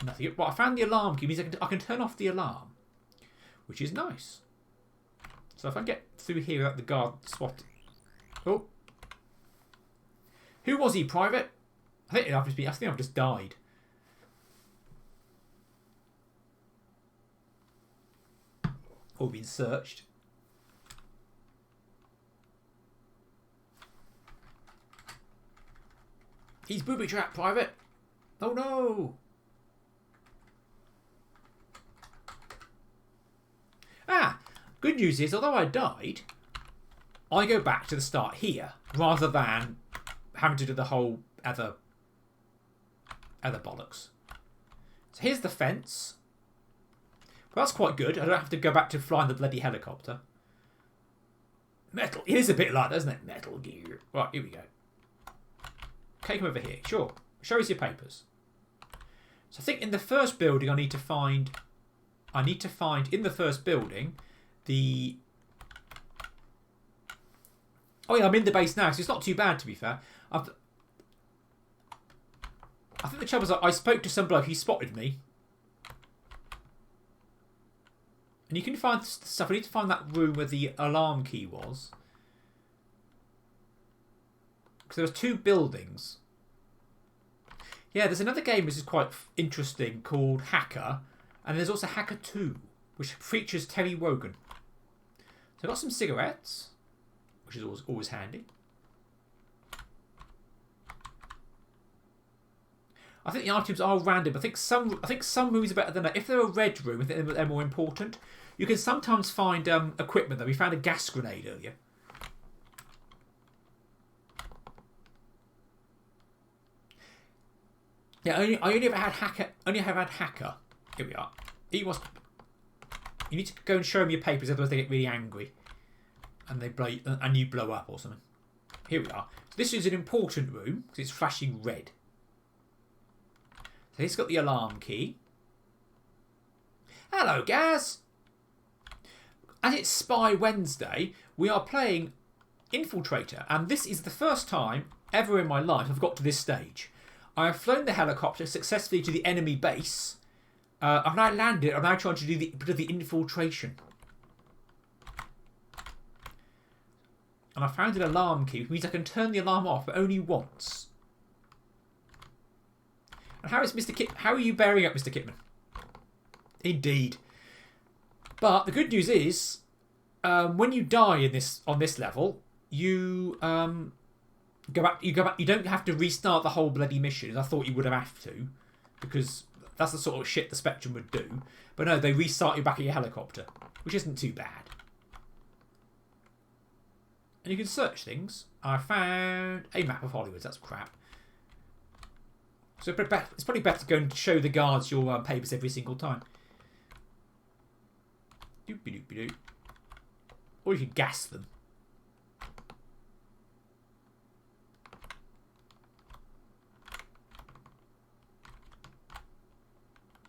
S1: Nothing. Well, I found the alarm key. It means I can turn off the alarm, which is nice. So if I get through here without the guard spot. Oh. Who was he, Private? I think I've just died. Or been searched. He's booby trapped, Private. Oh no. Ah, good news is, although I died, I go back to the start here rather than having to do the whole other bollocks. So here's the fence. Well, that's quite good. I don't have to go back to flying the bloody helicopter. Metal. It is a bit like that, isn't it? Metal Gear. Right, here we go. Okay, come over here. Sure. Show us your papers. So I think in the first building I need to find in the first building the... Oh yeah, I'm in the base now, so it's not too bad to be fair. I think the trouble is I spoke to some bloke, he spotted me. And you can find stuff. I need to find that room where the alarm key was. Because there was 2 buildings. Yeah, there's another game which is quite interesting called Hacker. And there's also Hacker 2, which features Terry Wogan. So I've got some cigarettes, which is always handy. I think the items are random. I think some rooms are better than that. If they're a red room, I think they're more important. You can sometimes find equipment though. We found a gas grenade earlier. Yeah, I only ever had hacker. Only have had hacker. Here we are. You need to go and show them your papers, otherwise they get really angry, and you blow up or something. Here we are. So this is an important room because it's flashing red. So it's got the alarm key. Hello, Gaz. As it's Spy Wednesday, we are playing Infiltrator, and this is the first time ever in my life I've got to this stage. I have flown the helicopter successfully to the enemy base. I've now landed. I'm now trying to do a bit of the infiltration. And I found an alarm key, which means I can turn the alarm off, but only once. And how are you bearing up, Mr. Kipman? Indeed. But the good news is, when you die on this level, you go back. You don't have to restart the whole bloody mission, as I thought you would have to, because that's the sort of shit the Spectrum would do. But no, they restart you back at your helicopter, which isn't too bad. And you can search things. I found a map of Hollywood. That's crap. So it's probably better to go and show the guards your papers every single time. Doopy-doopy-doo. Or you can gas them.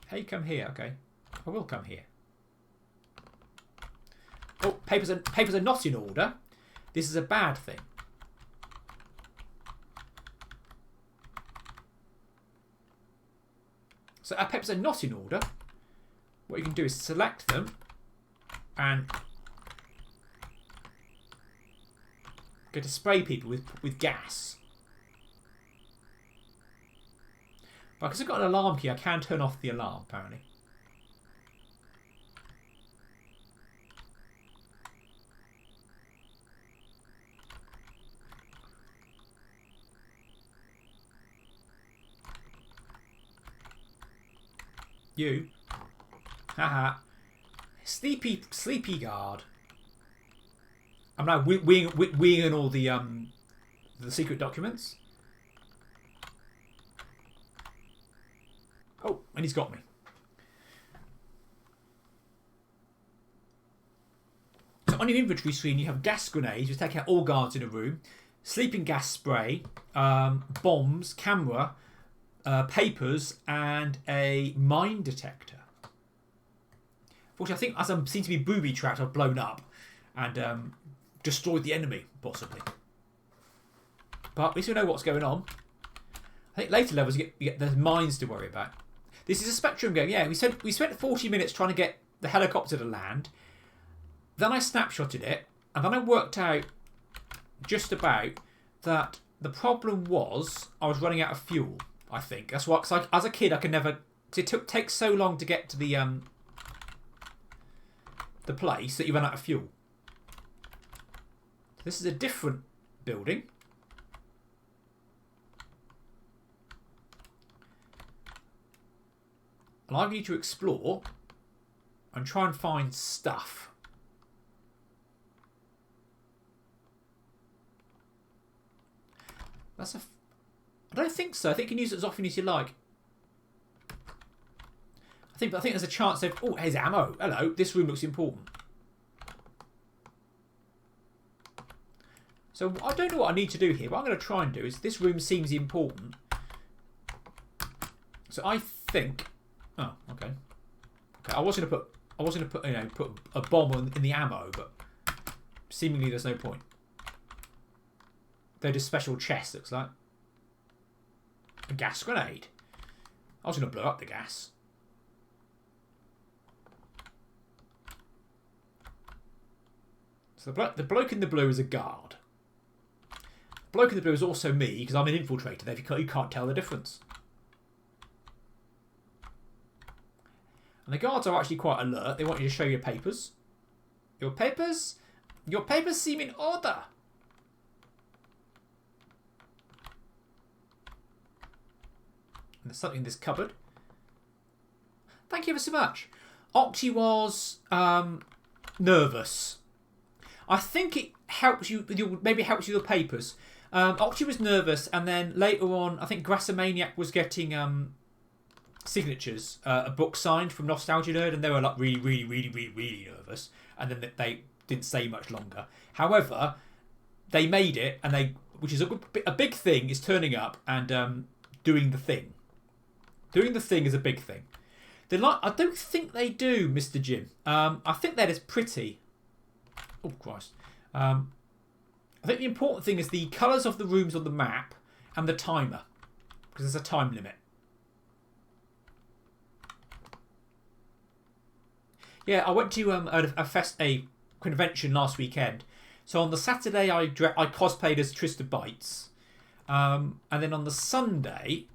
S1: Hey, come here. Okay. I will come here. Oh, papers are not in order. This is a bad thing. So our papers are not in order. What you can do is select them and go to spray people with gas. But because I've got an alarm key, I can turn off the alarm, apparently. You. Haha. Sleepy guard. I'm now winging all the secret documents. Oh, and he's got me. So on your inventory screen, you have gas grenades, which take out all guards in a room, sleeping gas spray, bombs, camera, papers, and a mine detector. Fortunately, I think as I seem to be booby trapped, I've blown up and destroyed the enemy, possibly. But at least we know what's going on. I think later levels you get there's mines to worry about. This is a Spectrum game. Yeah, we spent 40 minutes trying to get the helicopter to land. Then I snapshotted it, and then I worked out just about that the problem was I was running out of fuel. I think that's why. Because as a kid, I could never. It takes so long to get to the place that you run out of fuel. This is a different building. And I need to explore and try and find stuff. I don't think so. I think you can use it as often as you like. I think there's a chance of... Oh, here's ammo. Hello. This room looks important. So I don't know what I need to do here. What I'm going to try and do is... This room seems important. So I think... Oh, okay. Okay, I was going to put put a bomb in the ammo, but seemingly there's no point. They're just special chests, looks like. A gas grenade. I was going to blow up the gas. So the bloke in the blue is a guard. The bloke in the blue is also me, because I'm an infiltrator. There, you can't tell the difference. And the guards are actually quite alert. They want you to show your papers. Your papers? Your papers seem in order. And there's something in this cupboard. Thank you ever so much. Octi was nervous. I think it helps you. Maybe helps you with the papers. Octi was nervous, and then later on, I think Grassamaniac was getting signatures, a book signed from Nostalgia Nerd, and they were like really nervous. And then they didn't stay much longer. However, they made it, and which is a big thing, is turning up and doing the thing. Doing the thing is a big thing. I don't think they do, Mr. Jim. I think that is pretty. Oh Christ. I think the important thing is the colours of the rooms on the map and the timer, because there's a time limit. Yeah, I went to a convention last weekend. So on the Saturday I cosplayed as Trista Bites, and then on the Sunday,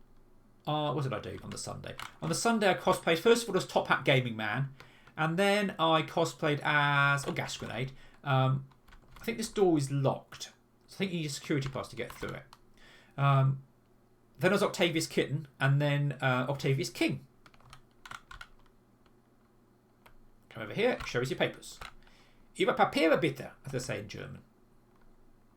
S1: what did I do on the Sunday? On the Sunday I cosplayed first of all as Top Hat Gaming Man, and then I cosplayed as Gas Grenade. I think this door is locked, so I think you need a security pass to get through it. Then I was Octavius Kitten, and then Octavius King. Come over here, show us your papers. Ihre Papiere bitte, as they say in German.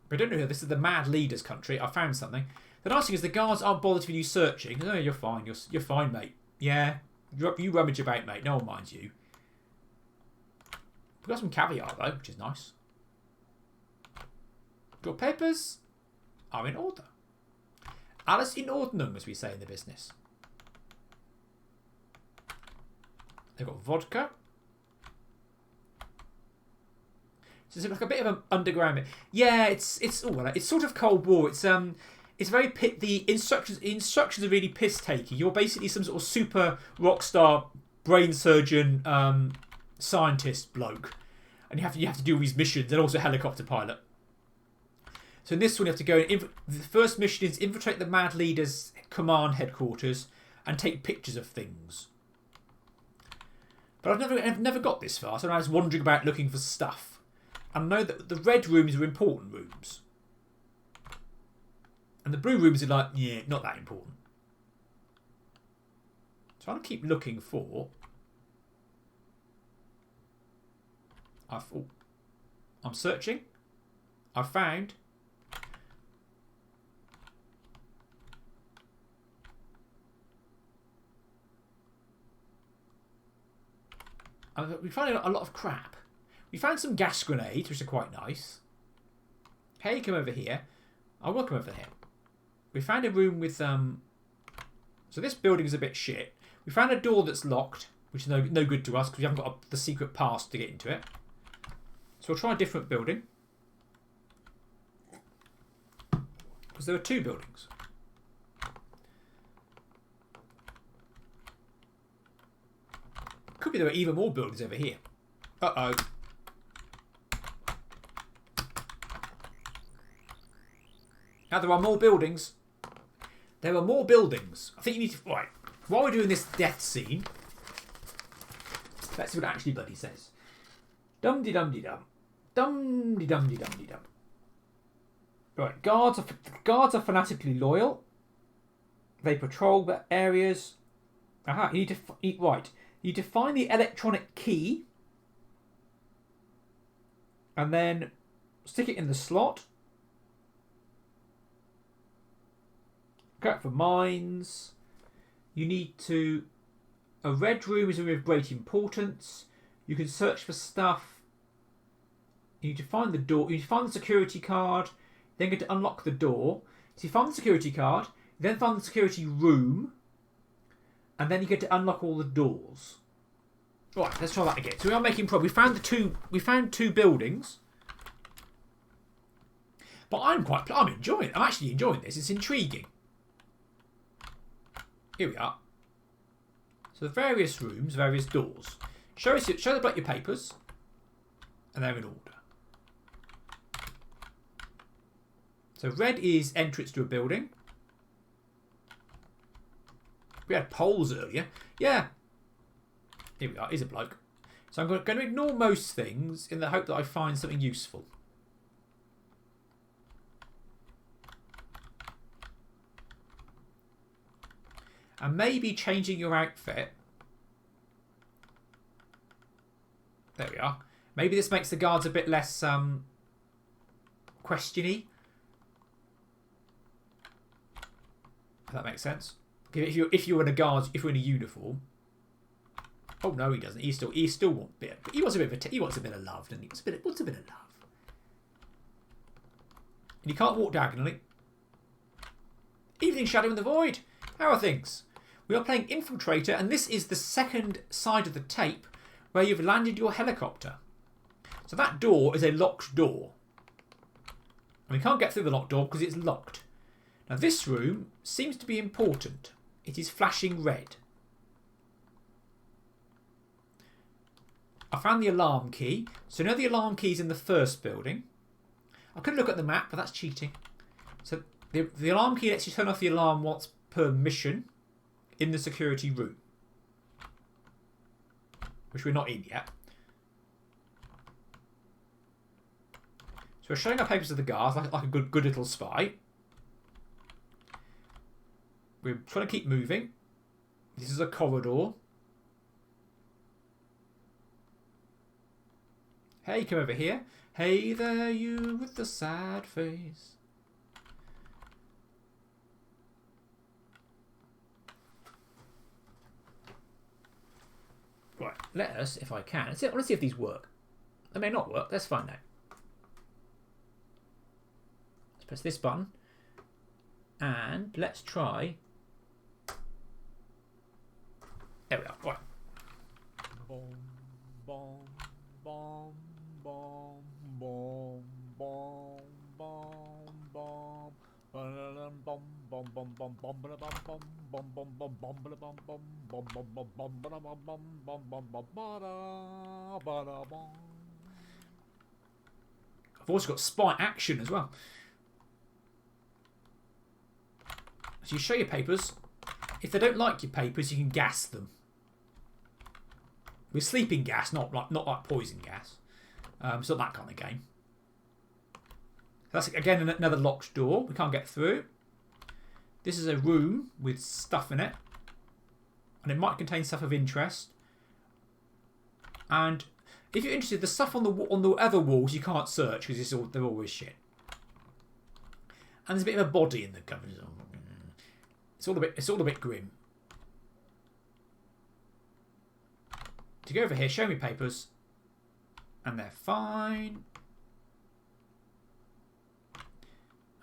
S1: But I don't know who this is. The Mad Leaders country. I found something. The nice thing is the guards aren't bothered with you searching. Oh, you're fine. You're fine, mate. Yeah, you rummage about, mate. No one minds you. We've got some caviar though, which is nice. Your papers are in order. Alles in Ordnung, as we say in the business. They've got vodka. So it's like a bit of an underground bit. Yeah, it's sort of Cold War. It's very the instructions are really piss taking. You're basically some sort of super rock star brain surgeon scientist bloke, and you have to do these missions, and also helicopter pilot. So in this one you have to go. The first mission is infiltrate the Mad Leader's command headquarters and take pictures of things. But I've never got this far, so I was wandering about looking for stuff. I know that the red rooms are important rooms. And the blue rooms are like, yeah, not that important. So I'll keep looking for... I'm searching. I found... We found a lot of crap. We found some gas grenades, which are quite nice. Hey, come over here. I will come over here. We found a room with... So this building is a bit shit. We found a door that's locked, which is no good to us because we haven't got the secret pass to get into it. So we'll try a different building. Because there are two buildings. Could be there are even more buildings over here. Uh-oh. Now there are more buildings. There are more buildings. I think you need to... Right. While we're doing this death scene, let's see what it actually bloody says. Dum-de-dum-de-dum. Dum-de-dum-de-dum-de-dum. Right. Guards are fanatically loyal. They patrol the areas. Aha. You need to... Right. You need to find the electronic key. And then stick it in the slot. Go out for mines. You need to... A red room is a room of great importance. You can search for stuff. You need to find the door. You need to find the security card. Then get to unlock the door. So you find the security card. You then find the security room. And then you get to unlock all the doors. Right, let's try that again. So we are making progress. We found two buildings. But I'm enjoying it. I'm actually enjoying this. It's intriguing. Here we are. So the various rooms, various doors. Show the bloke your papers. And they're in order. So red is entrance to a building. We had poles earlier. Yeah. Here we are. Here's a bloke. So I'm going to ignore most things in the hope that I find something useful. And maybe changing your outfit. There we are. Maybe this makes the guards a bit less questiony. If that makes sense. If you're in a guard, if you're in a uniform. Oh no, he doesn't. He still wants a bit. He wants a bit of love, doesn't he? Wants a bit of love. And you can't walk diagonally. Evening Shadow in the Void. How are things? We are playing Infiltrator, and this is the second side of the tape where you've landed your helicopter. So that door is a locked door. And we can't get through the locked door because it's locked. Now this room seems to be important. It is flashing red. I found the alarm key. So now the alarm key is in the first building. I could look at the map, but that's cheating. So the alarm key lets you turn off the alarm once per mission in the security room. Which we're not in yet. So we're showing our papers to the guards like a good little spy. We're trying to keep moving. This is a corridor. Hey, come over here. Hey there, you with the sad face. Right, let us, if I can. I want to see if these work. They may not work. Let's find out. Let's press this button. And let's try. There we are. Right.
S3: Boom, boom, boom, boom, boom, boom, boom, boom.
S1: I've also got spy action as well. So you show your papers. If they don't like your papers, you can gas them. With sleeping gas, not like poison gas. It's not that kind of game. That's again another locked door. We can't get through. This is a room with stuff in it, and it might contain stuff of interest. And if you're interested, the stuff on the other walls you can't search because they're always shit. And there's a bit of a body in the cupboard. It's all a bit grim. To go over here, show me papers, and they're fine.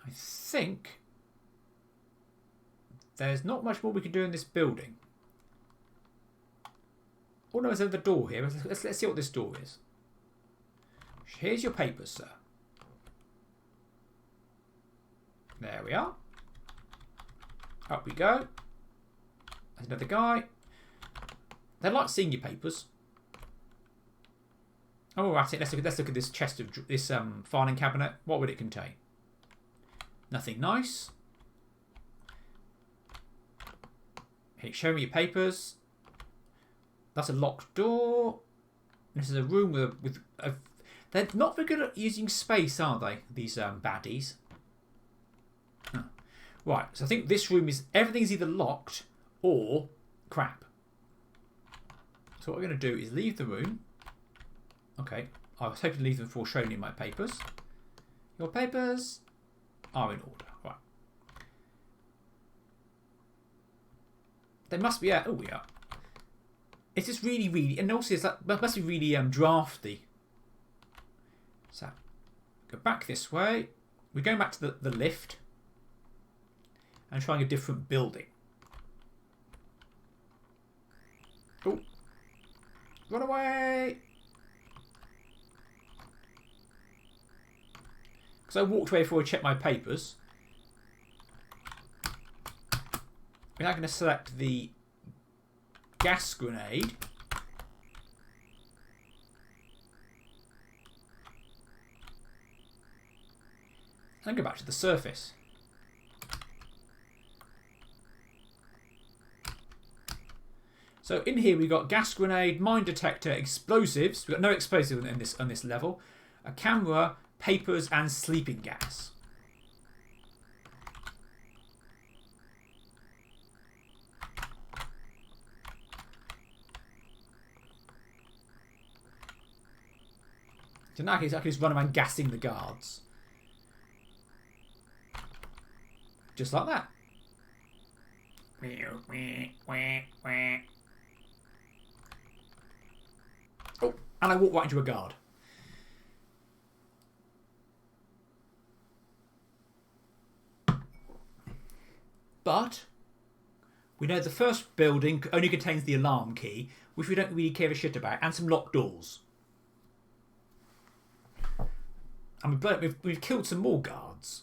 S1: I think there's not much more we can do in this building. Oh no, there's another door here. Let's see what this door is. Here's your papers, sir. There we are. Up we go. There's another guy. They like seeing your papers. Oh, we're at it. Let's look at this chest of this filing cabinet. What would it contain? Nothing nice. Hey, show me your papers. That's a locked door. This is a room with a. They're not very good at using space, are they? These baddies. Huh. Right. So I think this room is everything's either locked or crap. So what we're going to do is leave the room. Okay. I was hoping to leave them before showing you my papers. Your papers are in order. Right. They must be. Oh, we are. It's just really, and also that must be really drafty. So, go back this way. We're going back to the lift and trying a different building. Oh, run away! Because I walked away before I checked my papers. We're now going to select the gas grenade. And go back to the surface. So in here we've got gas grenade, mine detector, explosives. We've got no explosives on this level. A camera, papers, and sleeping gas. So now I can just run around gassing the guards. Just like that. Oh, and I walk right into a guard. But we know the first building only contains the alarm key, which we don't really care a shit about, and some locked doors. And we've killed some more guards.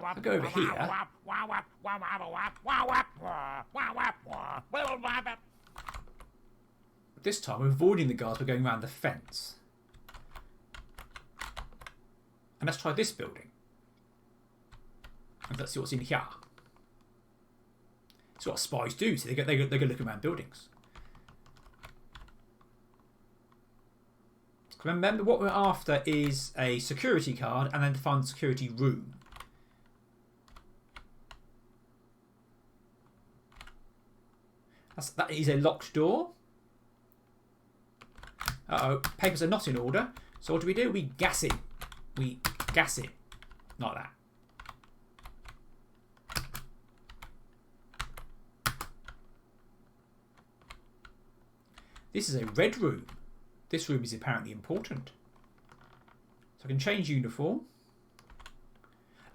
S1: I'll go over here. This time we're avoiding the guards by going around the fence. And let's try this building. And let's see what's in here. It's what spies do. So they go looking around buildings. Remember, what we're after is a security card and then to find the security room. That is a locked door. Uh-oh, papers are not in order. So what do? We gas it. We gas it. Like that. This is a red room. This room is apparently important. So I can change uniform.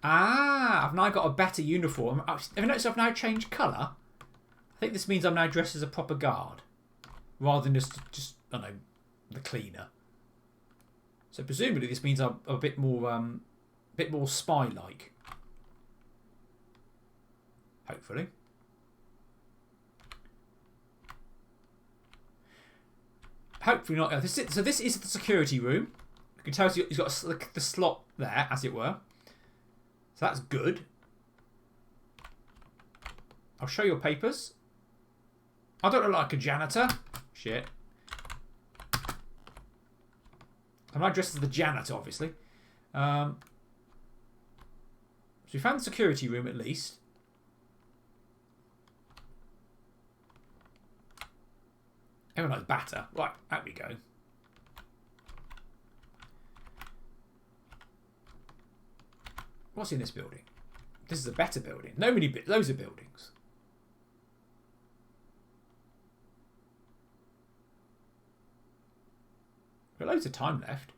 S1: Ah, I've now got a better uniform. Have you noticed I've now changed colour? I think this means I'm now dressed as a proper guard. Rather than just I don't know, the cleaner. So presumably this means I'm a bit more spy-like. Hopefully. Hopefully not. So this is the security room. You can tell he's got the slot there, as it were. So that's good. I'll show your papers. I don't look like a janitor. Shit. I'm not dressed as the janitor, obviously. So we found the security room at least. Everyone likes batter. Right, out we go. What's in this building? This is a better building. Loads of buildings. We've got loads of time left.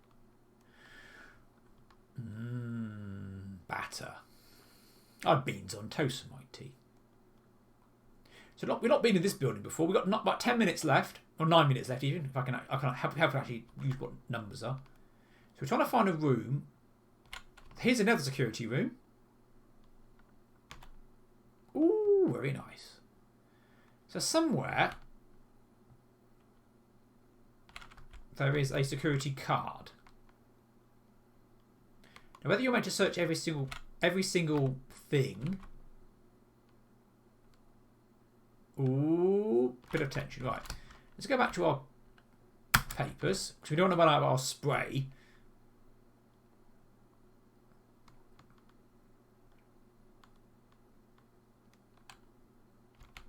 S1: batter. I had beans on toast for my tea. So we've not been in this building before. We've got not about 10 minutes left, or 9 minutes left even. If I can help actually use what numbers are. So we're trying to find a room. Here's another security room. Ooh, very nice. So somewhere there is a security card. Now whether you're meant to search every single thing. Ooh, bit of tension. Right. Let's go back to our papers, because we don't want to run out of our spray.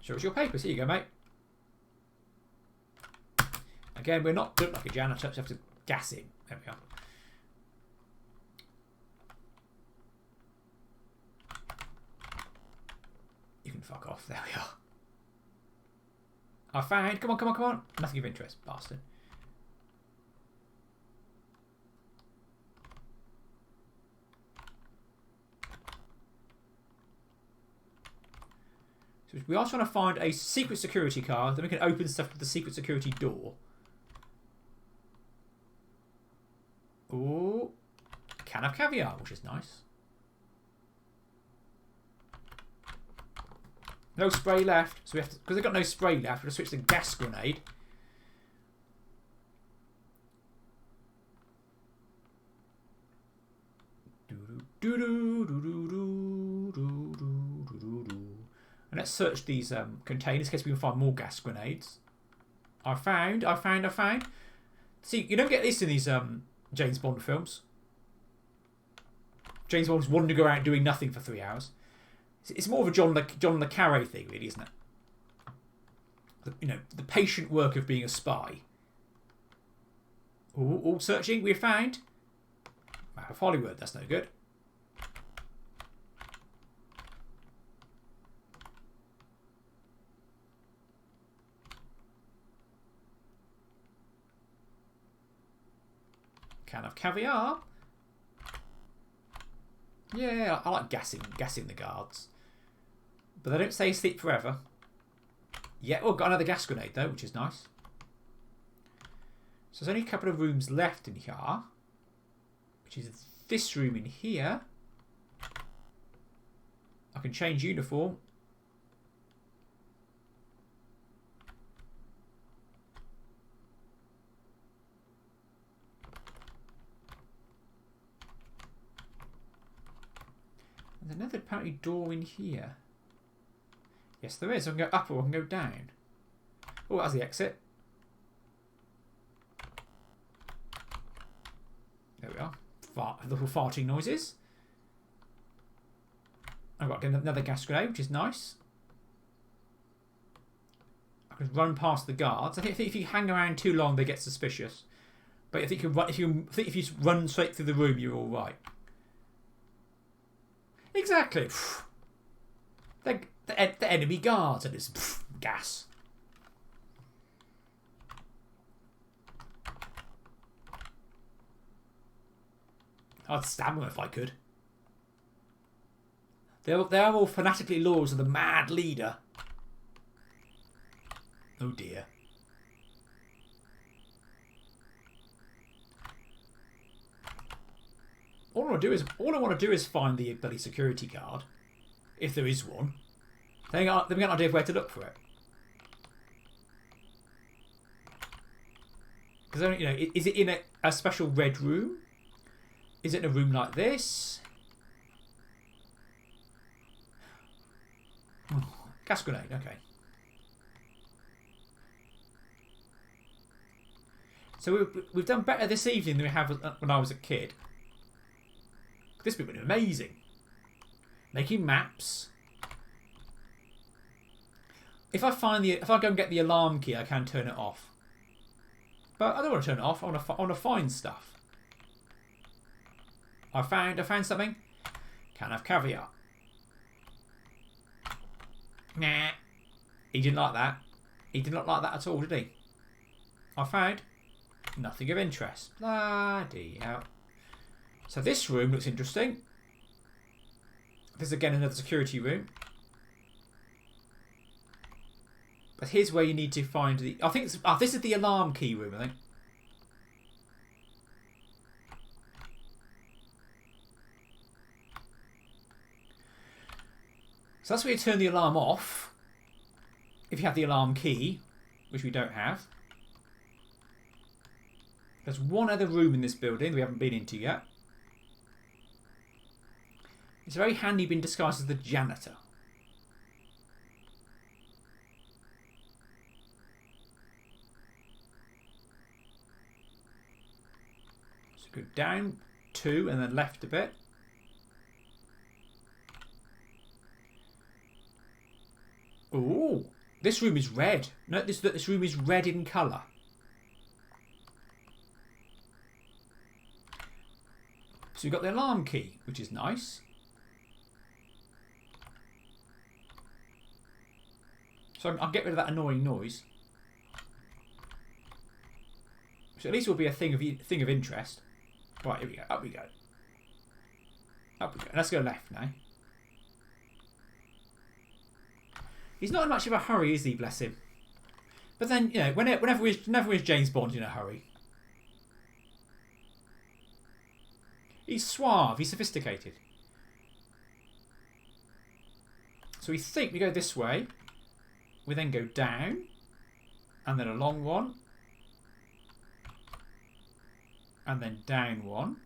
S1: Show us your papers. Here you go, mate. Again, we're not built like a janitor, so we have to gas him. There we are. You can fuck off. There we are. I found. Come on, come on, come on. Nothing of interest, bastard. So we are trying to find a secret security card. Then we can open stuff with the secret security door. Ooh. Can of caviar, which is nice. No spray left, so we have to, because they've got no spray left, we'll switch to gas grenade. And let's search these containers in case we can find more gas grenades. I found. See, you don't get this in these James Bond films. James Bond's wandering around doing nothing for 3 hours. It's more of a John le Carre thing, really, isn't it? The patient work of being a spy. All searching. We found map of Hollywood. That's no good. Can of caviar. Yeah, I like gassing the guards. But they don't say sleep forever. Yeah, oh, got another gas grenade though, which is nice. So there's only a couple of rooms left in here. Which is this room in here. I can change uniform. There's another apparently door in here. Yes, there is. I can go up or I can go down. Oh, that's the exit. There we are. Little farting noises. I've got another gas grenade, which is nice. I can run past the guards. I think if you hang around too long, they get suspicious. But I think if you run straight through the room, you're all right. Exactly. The enemy guards and it's gas. I'd stab them if I could. They are all fanatically loyal to the mad leader. Oh dear. All I want to do is find the bloody security card, if there is one. Then we got an idea of where to look for it. Because is it in a special red room? Is it in a room like this? Gas grenade. Okay. So we've done better this evening than we have when I was a kid. This has been amazing. Making maps. If I go and get the alarm key, I can turn it off. But I don't want to turn it off. I want to find stuff. I found something. Can of caviar. Nah. He didn't like that. He did not like that at all, did he? I found nothing of interest. Bloody hell. So this room looks interesting. There's again another security room. But here's where you need to find the... I think this is the alarm key room, I think. So that's where you turn the alarm off. If you have the alarm key, which we don't have. There's one other room in this building we haven't been into yet. It's very handy being disguised as the janitor. So go down 2 and then left a bit. Ooh, this room is red. Notice that this room is red in colour. So we've got the alarm key, which is nice. So I'll get rid of that annoying noise. So at least it will be a thing of interest. Right, here we go. Up we go. Up we go. Let's go left now. He's not in much of a hurry, is he? Bless him. But then, you know, whenever is James Bond in a hurry? He's suave. He's sophisticated. So we think we go this way. We then go down. And then a long one. And then down one.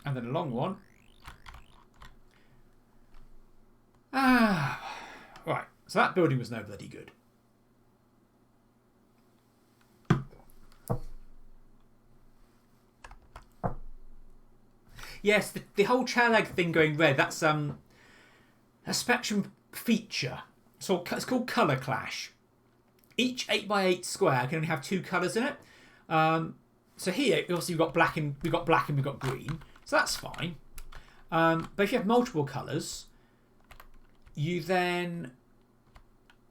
S1: And then a long one. Ah, right. So that building was no bloody good. Yes, the whole chair leg thing going red, that's a Spectrum feature. So it's called Colour Clash. Each 8x8 square can only have 2 colours in it. So here, obviously, we've got black and we've got green. So that's fine. But if you have multiple colours, you then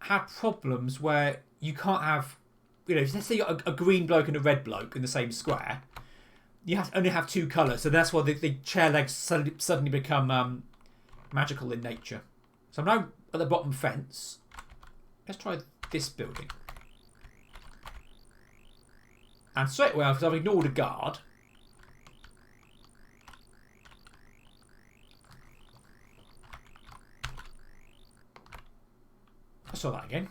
S1: have problems where you can't have, you know, let's say you got a green bloke and a red bloke in the same square, you only have 2 colours, so that's why the chair legs suddenly become magical in nature. So I'm now at the bottom fence. Let's try this building. And straight away, because I've ignored a guard, I saw that again.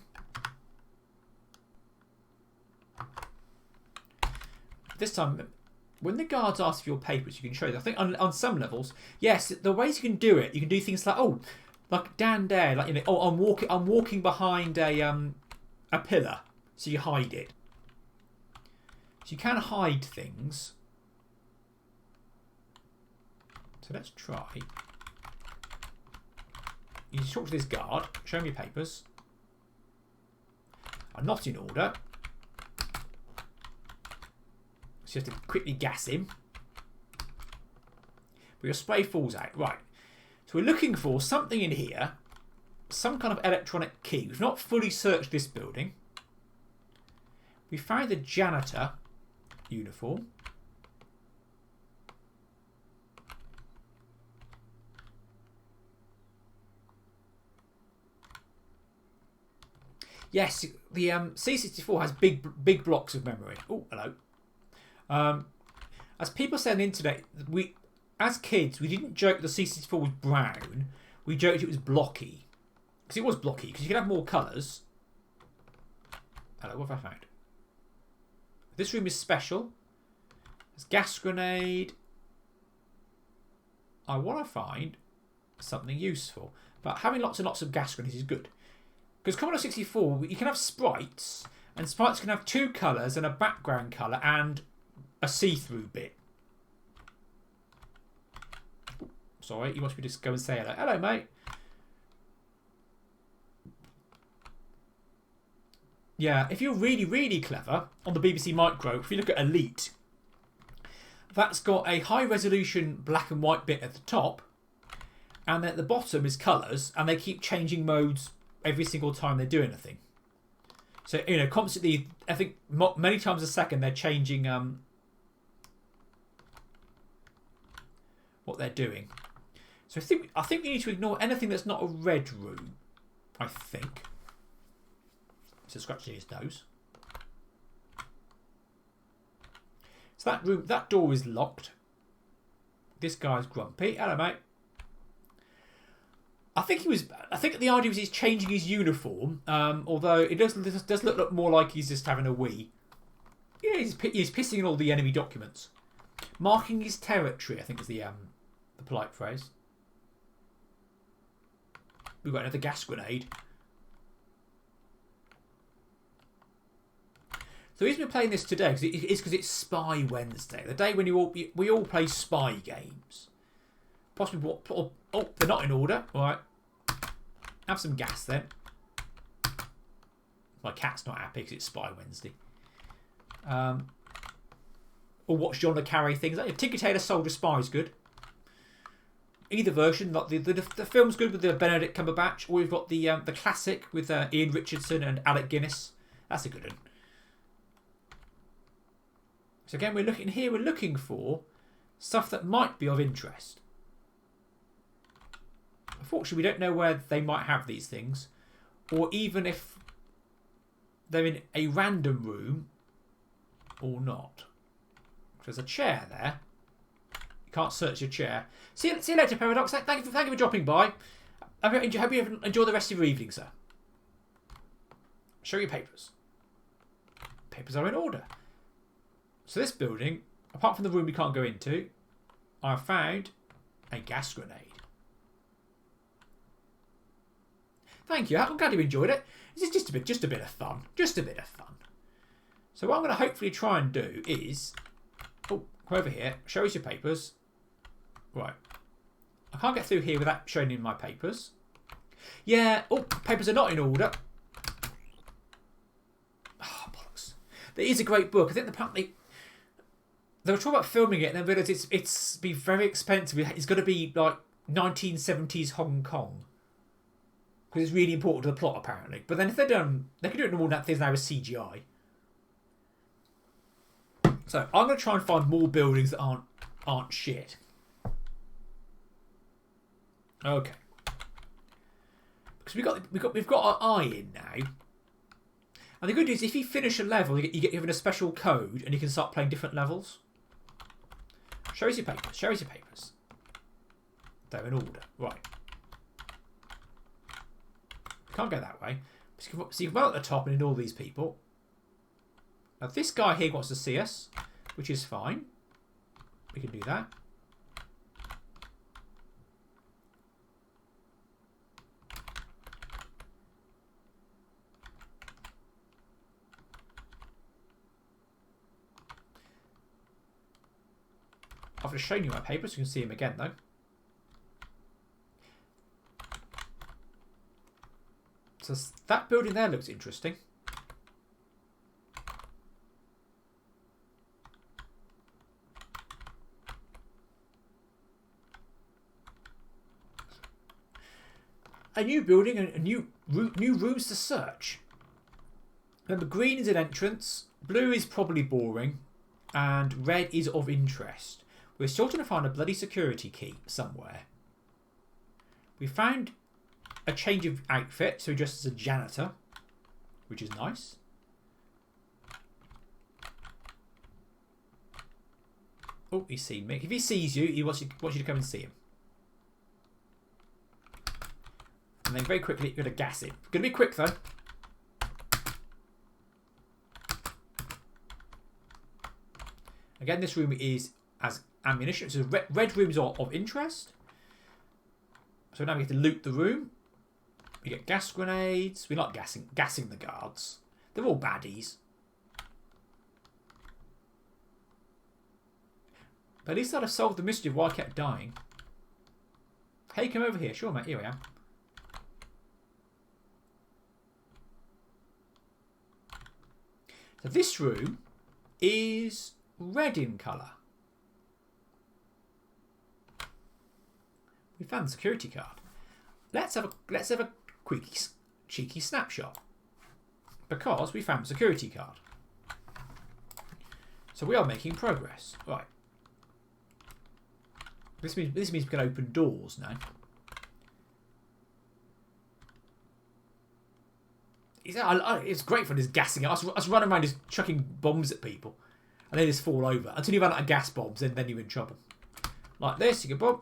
S1: This time, when the guards ask for your papers, you can show them. I think on some levels, yes, the ways you can do it, you can do things like, oh, like down there, like, you know, oh, I'm walking behind a pillar, so you hide it. So you can hide things. So let's try. You talk to this guard, show me your papers. I'm not in order. So you have to quickly gas him. But your spray falls out. Right. So we're looking for something in here. Some kind of electronic key. We've not fully searched this building. We found the janitor uniform. Yes, the C64 has big blocks of memory. Oh, hello. As people say on the internet, as kids, we didn't joke the C64 was brown. We joked it was blocky. Because it was blocky, because you could have more colours. Hello, what have I found? This room is special. There's gas grenade. I want to find something useful. But having lots and lots of gas grenades is good. Because Commodore 64, you can have sprites. And sprites can have 2 colours and a background colour and a see-through bit. Sorry, he wants me to just go and say hello. Hello, mate. Yeah, if you're really, really clever, on the BBC Micro, if you look at Elite, that's got a high-resolution black and white bit at the top, and then at the bottom is colours, and they keep changing modes every single time they do anything. So, you know, constantly, I think many times a second, they're changing what they're doing. So I think we need to ignore anything that's not a red room. I think. So scratching his nose. So that door is locked. This guy's grumpy. Hello, mate. I think the idea was he's changing his uniform. Although it does look more like he's just having a wee. Yeah, he's pissing in all the enemy documents, marking his territory. I think is the polite phrase. We've got another gas grenade. So the reason we're playing this today is because it's Spy Wednesday, the day when we all play spy games. Possibly, oh, they're not in order. All right, have some gas then. My cat's not happy because it's Spy Wednesday. Or watch John le Carré things. Like Tinker Tailor Soldier Spy is good. Either version, like the film's good with the Benedict Cumberbatch, or we've got the classic with Ian Richardson and Alec Guinness. That's a good one. So again, we're looking for stuff that might be of interest. Unfortunately, we don't know where they might have these things, or even if they're in a random room or not. There's a chair there. You can't search your chair. See you later, Paradox. Thank you for dropping by. I hope you enjoy the rest of your evening, sir. Show your papers. Papers are in order. So this building, apart from the room we can't go into, I found a gas grenade. Thank you. I'm glad you enjoyed it. This is just a bit of fun. Just a bit of fun. So what I'm going to hopefully try and do is, come over here. Show us your papers. Right. I can't get through here without showing you my papers. Yeah. Oh, papers are not in order. Oh, bollocks. There is a great book. I think apparently they were talking about filming it and then realised it's be very expensive. It's going to be like 1970s Hong Kong. Because it's really important to the plot, apparently. But then if they're done, they can do it in all that things now with CGI. So I'm going to try and find more buildings that aren't shit. Okay. Because we've got our eye in now. And the good news is if you finish a level, you get given a special code and you can start playing different levels. Show us your papers. Show us your papers. They're in order. Right. Can't go that way. So you can go at the top and ignore these people. Now this guy here wants to see us, which is fine. We can do that. I've just shown you my papers, so you can see him again though. So that building there looks interesting. A new building and new rooms to search. Remember, green is an entrance, blue is probably boring, and red is of interest. We're still trying to find a bloody security key somewhere. We found a change of outfit, so he dressed as a janitor, which is nice. Oh, he's seen me. If he sees you, he wants you to come and see him. And then very quickly, you're going to gas him. Going to be quick, though. Again, this room is as ammunition. So red rooms are of interest. So now we have to loot the room. We get gas grenades. We like gassing the guards. They're all baddies. But at least I'd have solved the mystery of why I kept dying. Hey, come over here. Sure, mate. Here we are. So this room is red in colour. We found the security card. Let's have a quick cheeky snapshot because we found the security card. So we are making progress. Right. This means we can open doors now. It's great fun just gassing out. I was running around just chucking bombs at people. And they just fall over. Until you run out of gas bombs, and then you're in trouble. Like this, you go boom.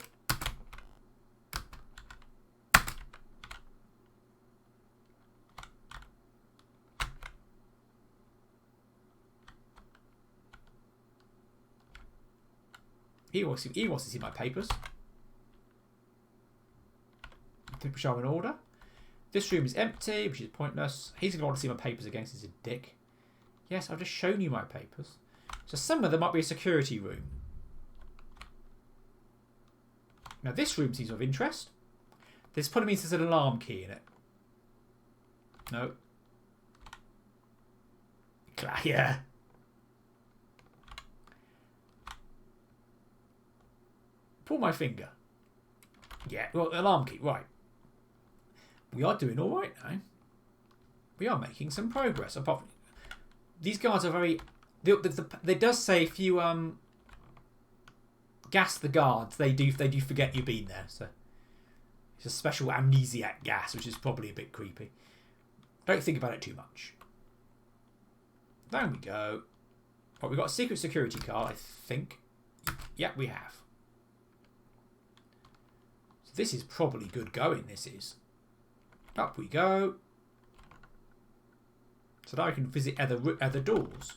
S1: He wants to see my papers. People show in order. This room is empty, which is pointless. He's going to want to see my papers again because he's a dick. Yes, I've just shown you my papers. So somewhere there might be a security room. Now this room seems of interest. This probably means there's an alarm key in it. No. Yeah. Pull my finger. Yeah, well, alarm key, right. We are doing all right now. We are making some progress. Apart from, these guards are very... They does say if you gas the guards, they do forget you've been there. So it's a special amnesiac gas, which is probably a bit creepy. Don't think about it too much. There we go. Right, we've got a secret security card, I think. Yeah, we have. So this is probably good going, this is. Up we go. So now I can visit other doors.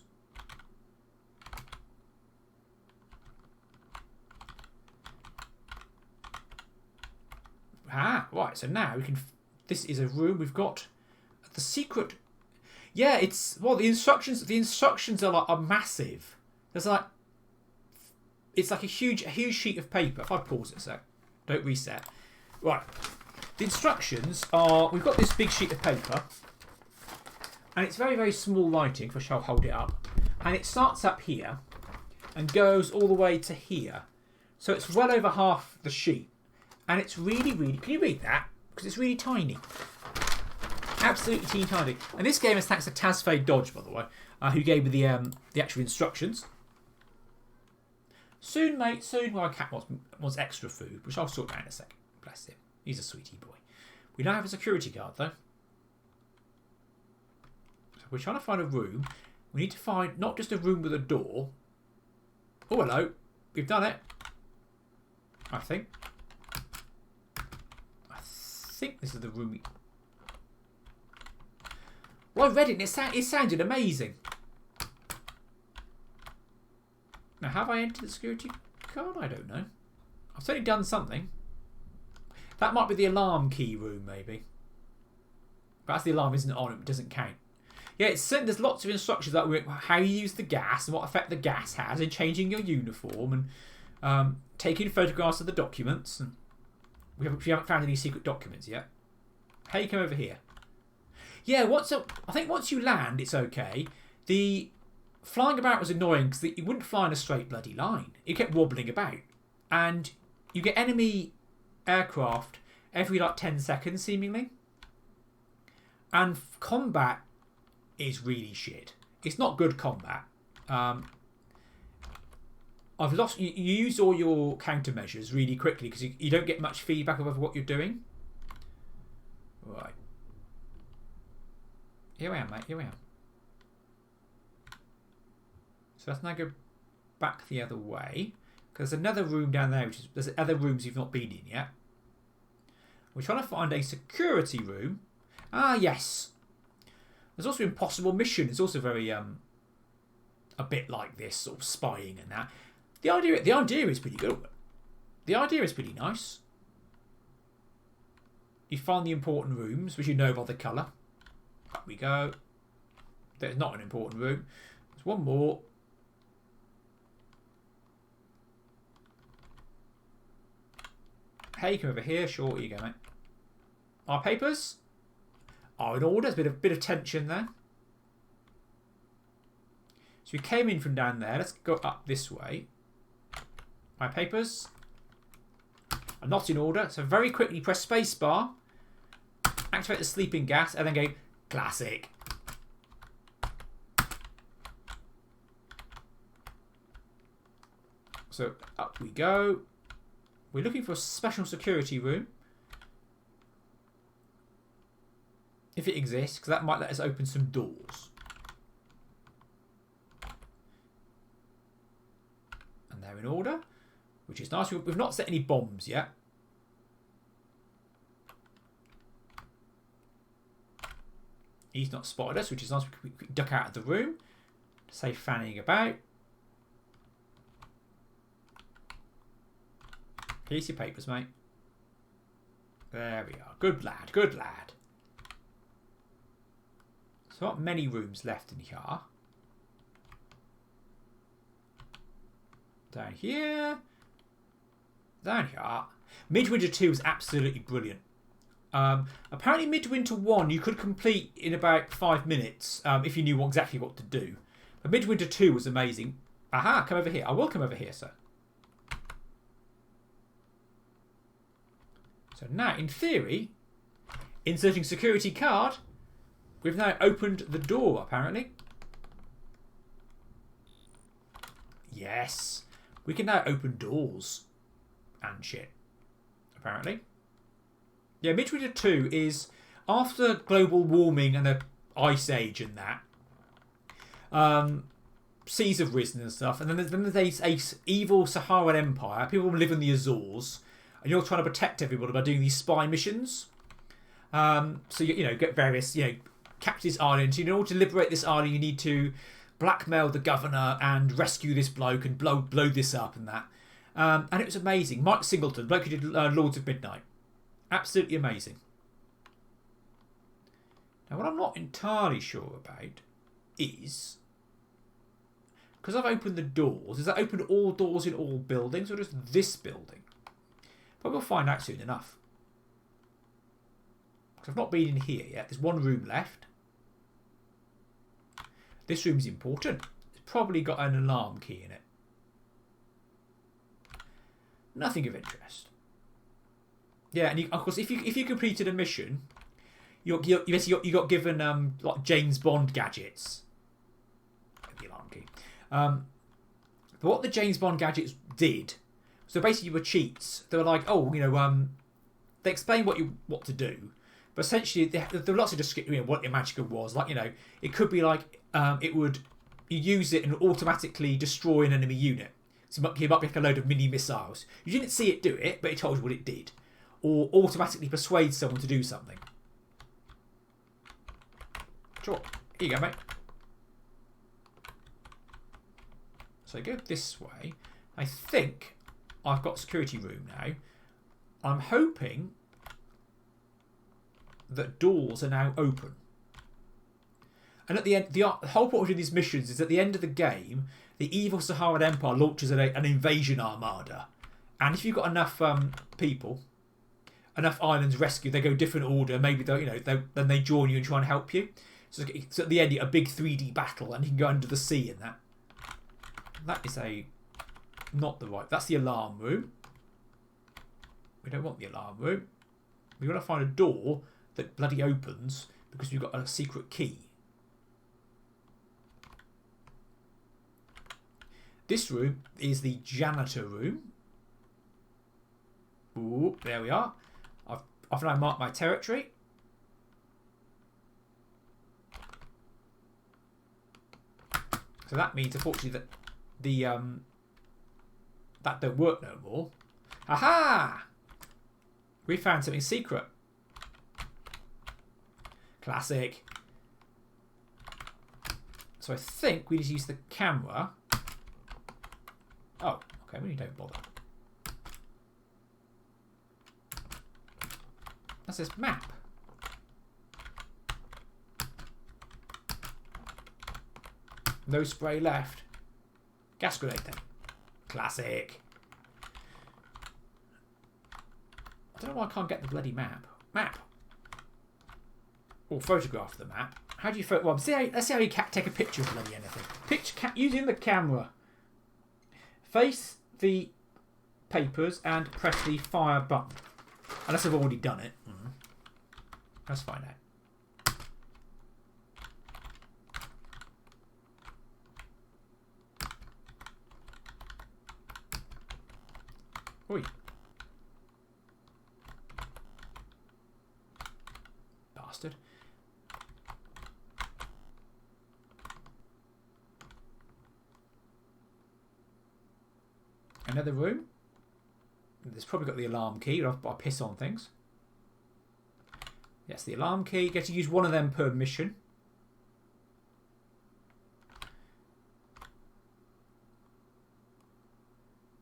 S1: Ah, right. So now we can. This is a room. We've got the secret. Yeah, it's well. The instructions are massive. There's like. It's like a huge sheet of paper. If I pause it a sec, don't reset. Right. The instructions are. We've got this big sheet of paper, and it's very small writing. Which I'll hold it up, and it starts up here, and goes all the way to here. So it's well over half the sheet. And it's really... Can you read that? Because it's really tiny. Absolutely teeny tiny. And this game is thanks to Tazfade Dodge, by the way, who gave me the actual instructions. Soon, mate, soon. My cat wants extra food, which I'll sort out in a second. Bless him. He's a sweetie boy. We now have a security guard, though. So we're trying to find a room. We need to find not just a room with a door. Oh, hello. We've done it. I think. I think this is the room. Well, I read it and it sounded amazing. Now, have I entered the security card? I don't know. I've certainly done something. That might be the alarm key room, maybe. But as the alarm isn't on, it doesn't count. Yeah, there's lots of instructions about how you use the gas and what effect the gas has in changing your uniform and taking photographs of the documents. And we haven't found any secret documents yet. Hey, come over here. Yeah, I think once you land, it's okay. The flying about was annoying because you wouldn't fly in a straight bloody line. It kept wobbling about. And you get enemy aircraft every like 10 seconds, seemingly. And combat is really shit. It's not good combat. I've lost. You use all your countermeasures really quickly because you don't get much feedback over what you're doing. Right. Here I am, mate. Here I am. So let's now go back the other way because there's another room down there. There's other rooms you've not been in yet. We're trying to find a security room. Ah, yes. There's also Impossible Mission. It's also very a bit like this sort of spying and that. The idea is pretty good. The idea is pretty nice. You find the important rooms, which you know by the colour. Up we go. There's not an important room. There's one more. Hey, come over here. Sure, here you go, mate. Our papers are in order. There's a bit of tension there. So we came in from down there. Let's go up this way. My papers are not in order. So very quickly press space bar, activate the sleeping gas, and then go classic. So up we go. We're looking for a special security room. If it exists, because that might let us open some doors. And they're in order, which is nice. We've not set any bombs yet. He's not spotted us, which is nice. We can duck out of the room. Safe fanning about. Piece of papers, mate. There we are. Good lad, good lad. So not many rooms left in here. Down here. Down here. Midwinter 2 is absolutely brilliant. Apparently Midwinter 1 you could complete in about 5 minutes if you knew exactly what to do. But Midwinter 2 was amazing. Aha, come over here. I will come over here, sir. So now, in theory, inserting security card, we've now opened the door, apparently. Yes. We can now open doors and shit, apparently. Yeah, Midwinter 2 is after global warming and the ice age and that. Seas have risen and stuff. And then there's a evil Saharan Empire. People live in the Azores. And you're trying to protect everybody by doing these spy missions. So you know, get various, capture this island. In order to liberate this island, you need to blackmail the governor and rescue this bloke and blow this up and that. And it was amazing. Mike Singleton, bloke who did Lords of Midnight. Absolutely amazing. Now, what I'm not entirely sure about is, because I've opened the doors, has that opened all doors in all buildings or just this building? But we'll find out soon enough. Because I've not been in here yet. There's one room left. This room's important. It's probably got an alarm key in it. Nothing of interest. Yeah, and of course, if you completed a mission, you got given like James Bond gadgets. The alarm key. But what the James Bond gadgets did, so basically were cheats. They were like, they explain what to do, but essentially there were lots of description what Imagica was. Like, it could be like you use it and automatically destroy an enemy unit. So it might be like a load of mini missiles. You didn't see it do it, but it told you what it did. Or automatically persuade someone to do something. Sure. Here you go, mate. So go this way. I think I've got security room now. I'm hoping that doors are now open. And at the end, the whole point of these missions is at the end of the game, the evil Saharan Empire launches an invasion armada. And if you've got enough people, enough islands rescued, they go different order. Maybe then they join you and try and help you. So at the end, you get a big 3D battle, and you can go under the sea in that. That is not the right. That's the alarm room. We don't want the alarm room. We've got to find a door that bloody opens because we've got a secret key. This room is the janitor room. Ooh, there we are. I've now marked my territory. So that means, unfortunately, that that don't work no more. Aha! We found something secret. Classic. So I think we just use the camera. Oh, okay, we don't bother. That's this map. No spray left. Gas grenade then. Classic. I don't know why I can't get the bloody map. Map. Or photograph the map. How do you photo? Well, let's see how you take a picture of bloody anything. Using the camera. Face the papers and press the fire button. Unless I've already done it. Let's find out. Oi. Another room. There's probably got the alarm key. I piss on things. Yes, the alarm key. You get to use one of them per mission.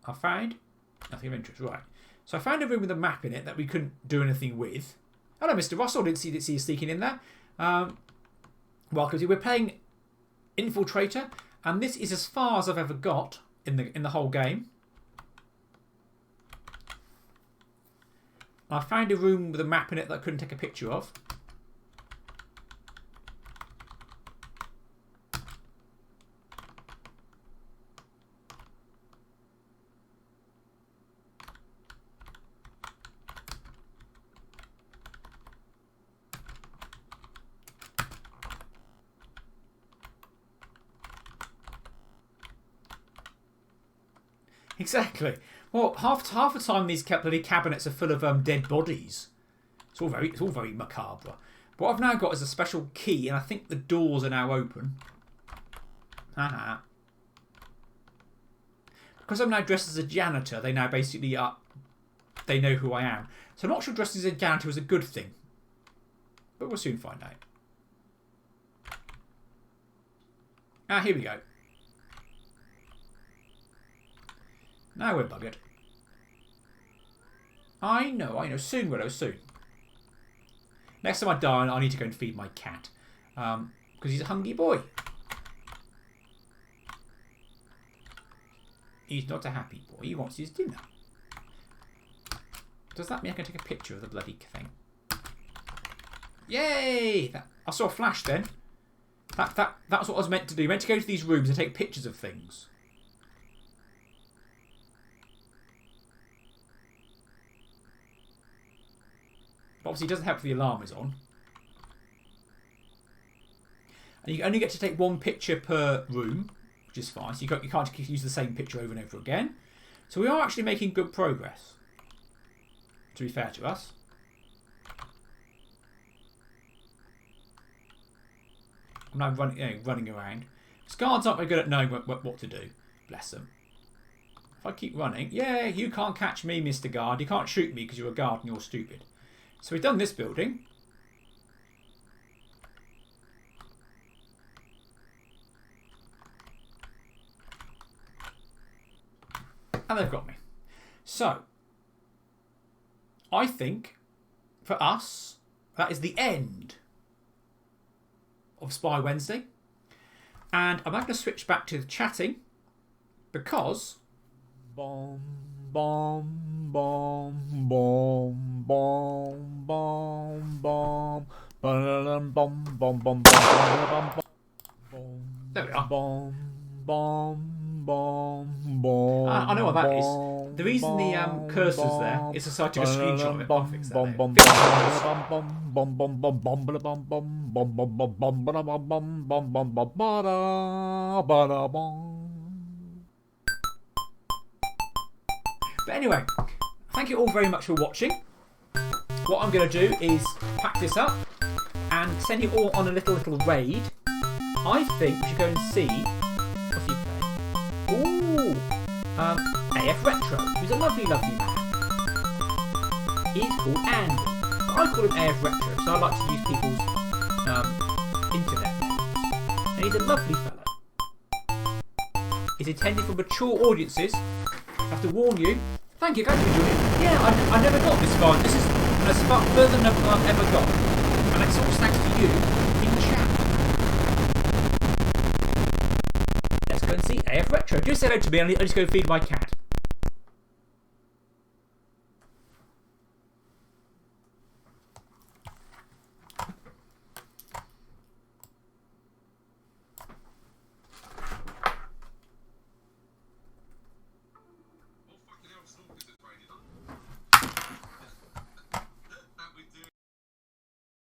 S1: I found nothing of interest. Right. So I found a room with a map in it that we couldn't do anything with. Hello, Mr. Russell. Didn't see you sneaking in there. Welcome. We're playing Infiltrator, and this is as far as I've ever got in the whole game. I found a room with a map in it that I couldn't take a picture of. Exactly. Well, half the time these bloody cabinets are full of dead bodies. It's all very macabre. What I've now got is a special key, and I think the doors are now open. Haha. Because I'm now dressed as a janitor, they now basically they know who I am. So I'm not sure dressing as a janitor is a good thing, but we'll soon find out. Here we go. Now we're buggered. I know. Soon, Willow, soon. Next time I die, I need to go and feed my cat. Because he's a hungry boy. He's not a happy boy. He wants his dinner. Does that mean I can take a picture of the bloody thing? Yay! I saw a flash then. That's what I was meant to do. I meant to go to these rooms and take pictures of things. But obviously it doesn't help if the alarm is on. And you only get to take one picture per room, which is fine. So you can't use the same picture over and over again. So we are actually making good progress, to be fair to us. I'm now running around. Because guards aren't very good at knowing what to do. Bless them. If I keep running, yeah, you can't catch me, Mr. Guard. You can't shoot me because you're a guard and you're stupid. So we've done this building. And they've got me. So, I think, for us, that is the end of Spy Wednesday. And I'm now going to switch back to the chatting because...
S3: Bom, bom, bom, bom, bom, bom, bom, bom, bom, bom, bom, bom,
S1: there we are.
S3: bom, bom, bom, bom.
S1: I know what that is. The reason the cursor's there is so I took a screenshot of it. I'll fix that later. But anyway, thank you all very much for watching. What I'm going to do is pack this up and send you all on a little raid. I think we should go and see what's he playing. Ooh, AF Retro, who's a lovely man. He's called Andy. I call him AF Retro, so I like to use people's internet names. And he's a lovely fella. He's intended for mature audiences. I have to warn you. Thank you, guys, for doing it. Yeah, I never got this far. This is as far further than I've ever got. And it's all thanks to you in chat. Let's go and see AF Retro. Do say hello to me. I'll just go feed my cat.